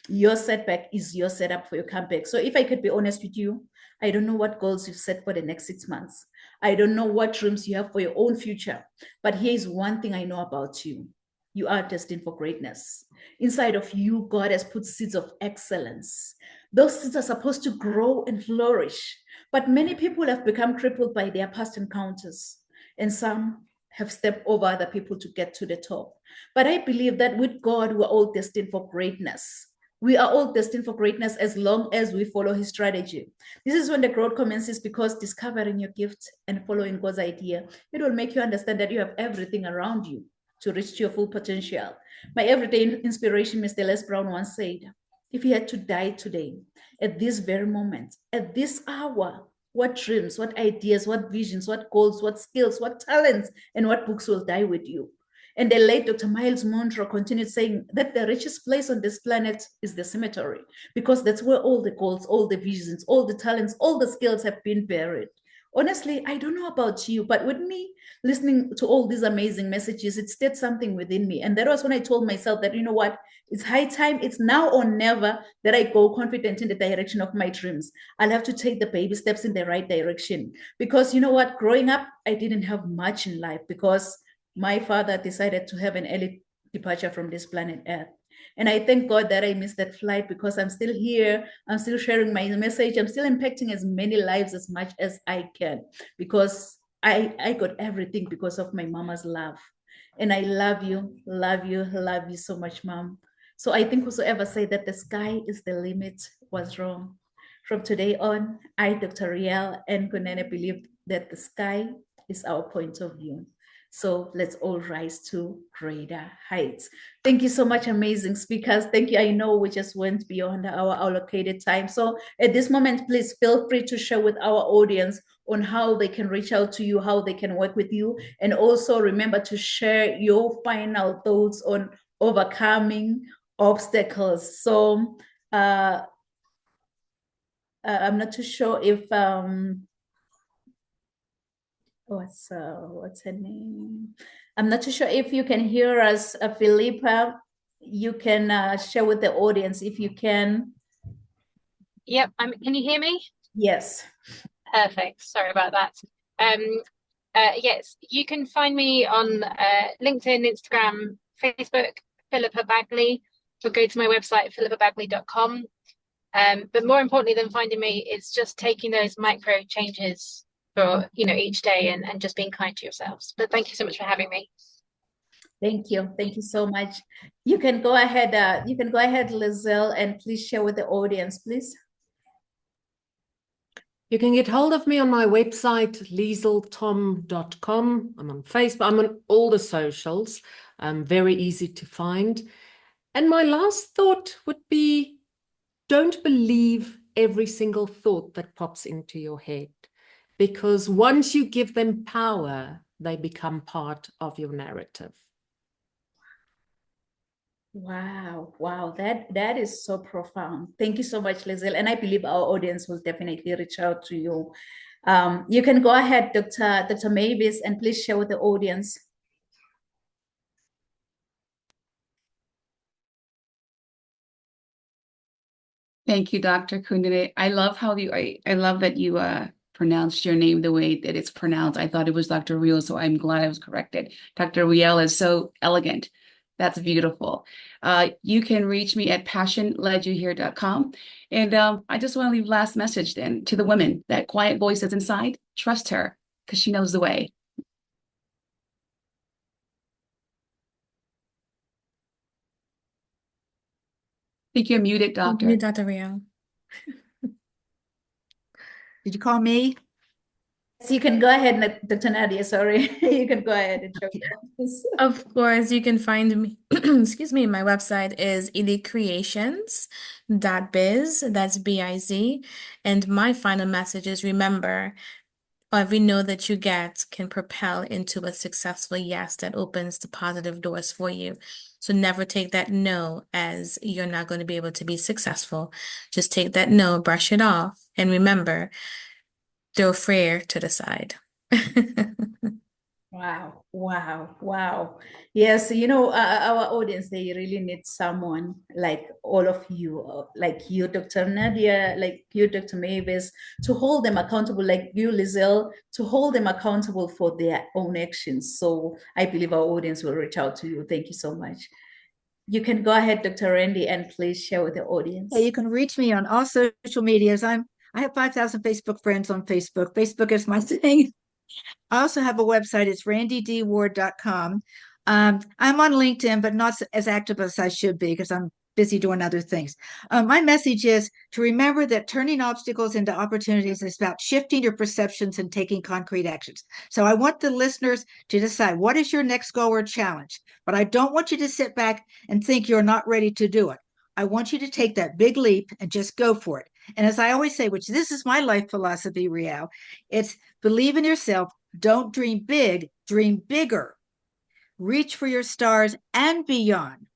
Your setback is your setup for your comeback. So if I could be honest with you, I don't know what goals you've set for the next 6 months. I don't know what dreams you have for your own future. But here's one thing I know about you. You are destined for greatness. Inside of you, God has put seeds of excellence. Those seeds are supposed to grow and flourish. But many people have become crippled by their past encounters. And some have stepped over other people to get to the top. But I believe that with God, we're all destined for greatness. We are all destined for greatness as long as we follow his strategy. This is when the growth commences, because discovering your gift and following God's idea, it will make you understand that you have everything around you to reach your full potential. My everyday inspiration, Mr. Les Brown, once said, if he had to die today, at this very moment, at this hour, what dreams, what ideas, what visions, what goals, what skills, what talents, and what books will die with you? And the late Dr. Miles Monroe continued saying that the richest place on this planet is the cemetery, because that's where all the goals, all the visions, all the talents, all the skills have been buried. Honestly, I don't know about you, but with me listening to all these amazing messages, it stirred something within me. And that was when I told myself that, you know what, it's high time, it's now or never that I go confident in the direction of my dreams. I'll have to take the baby steps in the right direction. Because you know what, growing up, I didn't have much in life because my father decided to have an early departure from this planet Earth. And I thank God that I missed that flight, because I'm still here. I'm still sharing my message. I'm still impacting as many lives as much as I can, because I got everything because of my mama's love. And I love you, love you, love you so much, Mom. So I think whosoever said that the sky is the limit was wrong. From today on, I, Dr. Riel and Kunene, believe that the sky is our point of view. So let's all rise to greater heights. Thank you so much, amazing speakers. Thank you. I know we just went beyond our allocated time. So at this moment, please feel free to share with our audience on how they can reach out to you, how they can work with you. And also remember to share your final thoughts on overcoming obstacles. So I'm not too sure if what's her name? I'm not too sure if you can hear us, Philippa. You can share with the audience if you can. Yep, can you hear me? Yes. Perfect. Sorry about that. Yes, you can find me on LinkedIn, Instagram, Facebook, Philippa Bagley, or go to my website, philippabagley.com. But more importantly than finding me, it's just taking those micro changes for each day and just being kind to yourselves. But thank you so much for having me. Thank you so much. You can go ahead, Lizelle, and please share with the audience, please. You can get hold of me on my website, lieseltom.com. I'm on Facebook. I'm on all the socials. Very easy to find. And my last thought would be, don't believe every single thought that pops into your head, because once you give them power, they become part of your narrative. Wow, that is so profound. Thank you so much, Lizelle. And I believe our audience will definitely reach out to you. You can go ahead, Dr. Mavis, and please share with the audience. Thank you, Dr. Kunene. I love how I love that you pronounced your name the way that it's pronounced. I thought it was Dr. Riel, so I'm glad I was corrected. Dr. Riel is so elegant. That's beautiful. You can reach me at passionledyouhere.com. And I just want to leave last message then to the women. That quiet voice that's inside, trust her because she knows the way. I think you're muted, doctor. Thank you, Dr. Riel. Did you call me? So you can go ahead, Dr. Nadia, sorry. You can go ahead and show me. Of course, you can find me, excuse me, my website is elitecreations.biz, that's B-I-Z. And my final message is remember, every no that you get can propel into a successful yes that opens the positive doors for you. So never take that no as you're not going to be able to be successful. Just take that no, brush it off, and remember, throw prayer to the side. Wow, wow, wow. Yes, you know, our audience, they really need someone like all of you, like you, Dr. Nadia, like you, Dr. Mavis, to hold them accountable, like you, Lizelle, to hold them accountable for their own actions. So I believe our audience will reach out to you. Thank you so much. You can go ahead, Dr. Randy, and please share with the audience. Hey, you can reach me on all social medias. I have 5,000 Facebook friends on Facebook. Facebook is my thing. I also have a website. It's randydward.com. I'm on LinkedIn, but not as active as I should be because I'm busy doing other things. My message is to remember that turning obstacles into opportunities is about shifting your perceptions and taking concrete actions. So I want the listeners to decide what is your next goal or challenge, but I don't want you to sit back and think you're not ready to do it. I want you to take that big leap and just go for it. And as I always say, which this is my life philosophy, Riel, it's believe in yourself. Don't dream big, dream bigger. Reach for your stars and beyond.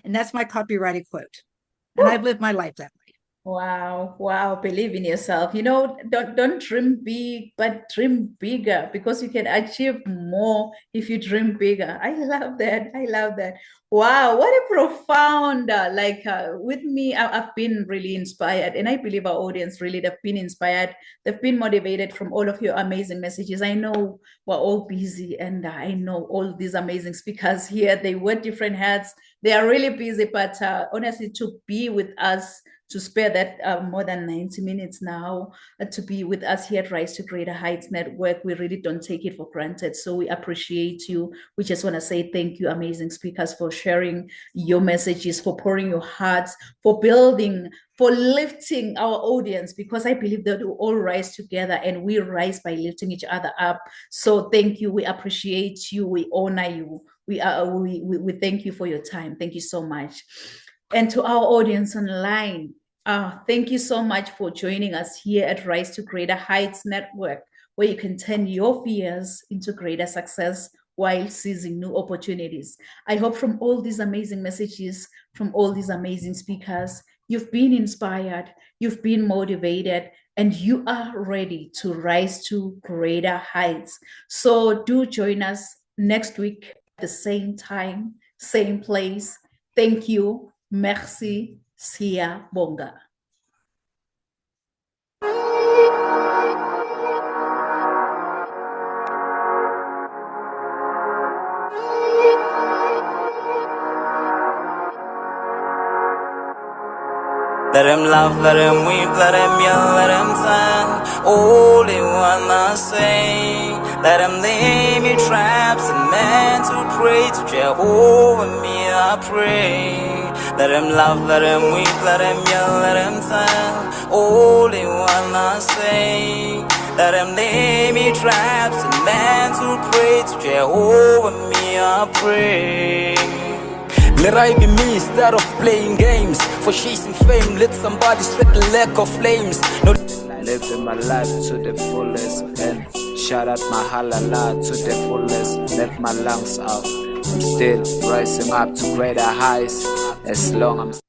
And that's my copyrighted quote. And I've lived my life that way. Wow, wow, believe in yourself. You know, don't dream big, but dream bigger because you can achieve more if you dream bigger. I love that. I love that. Wow, what a profound, with me, I've been really inspired, and I believe our audience really, they've been inspired. They've been motivated from all of your amazing messages. I know we're all busy, and I know all these amazing speakers here, they wear different hats. They are really busy, but honestly, to be with us, to spare that more than 90 minutes now, to be with us here at Rise to Greater Heights Network, we really don't take it for granted. So we appreciate you. We just want to say thank you, amazing speakers, for sharing your messages, for pouring your hearts, for building, for lifting our audience, because I believe that we all rise together and we rise by lifting each other up. So thank you. We appreciate you. We honor you. We thank you for your time. Thank you so much. And to our audience online, thank you so much for joining us here at Rise to Greater Heights Network, where you can turn your fears into greater success while seizing new opportunities. I hope from all these amazing messages, from all these amazing speakers, you've been inspired, you've been motivated, and you are ready to rise to greater heights. So do join us next week at the same time, same place. Thank you. Merci, Sia Bonga. Let him laugh, let him weep, let him yell, let him sing. All they wanna say. Let him lay me traps and men to pray to Jehovah, me I pray. Let him laugh, let him weep, let him yell, let him sing. All they wanna say. Let him lay me traps and men to pray to Jehovah, me I pray. Let I be me instead of playing games. For chasing fame, let somebody sweat the lack of flames. No, living my life to the fullest and shout out my halala to the fullest. Let my lungs out. I'm still rising up to greater heights as long as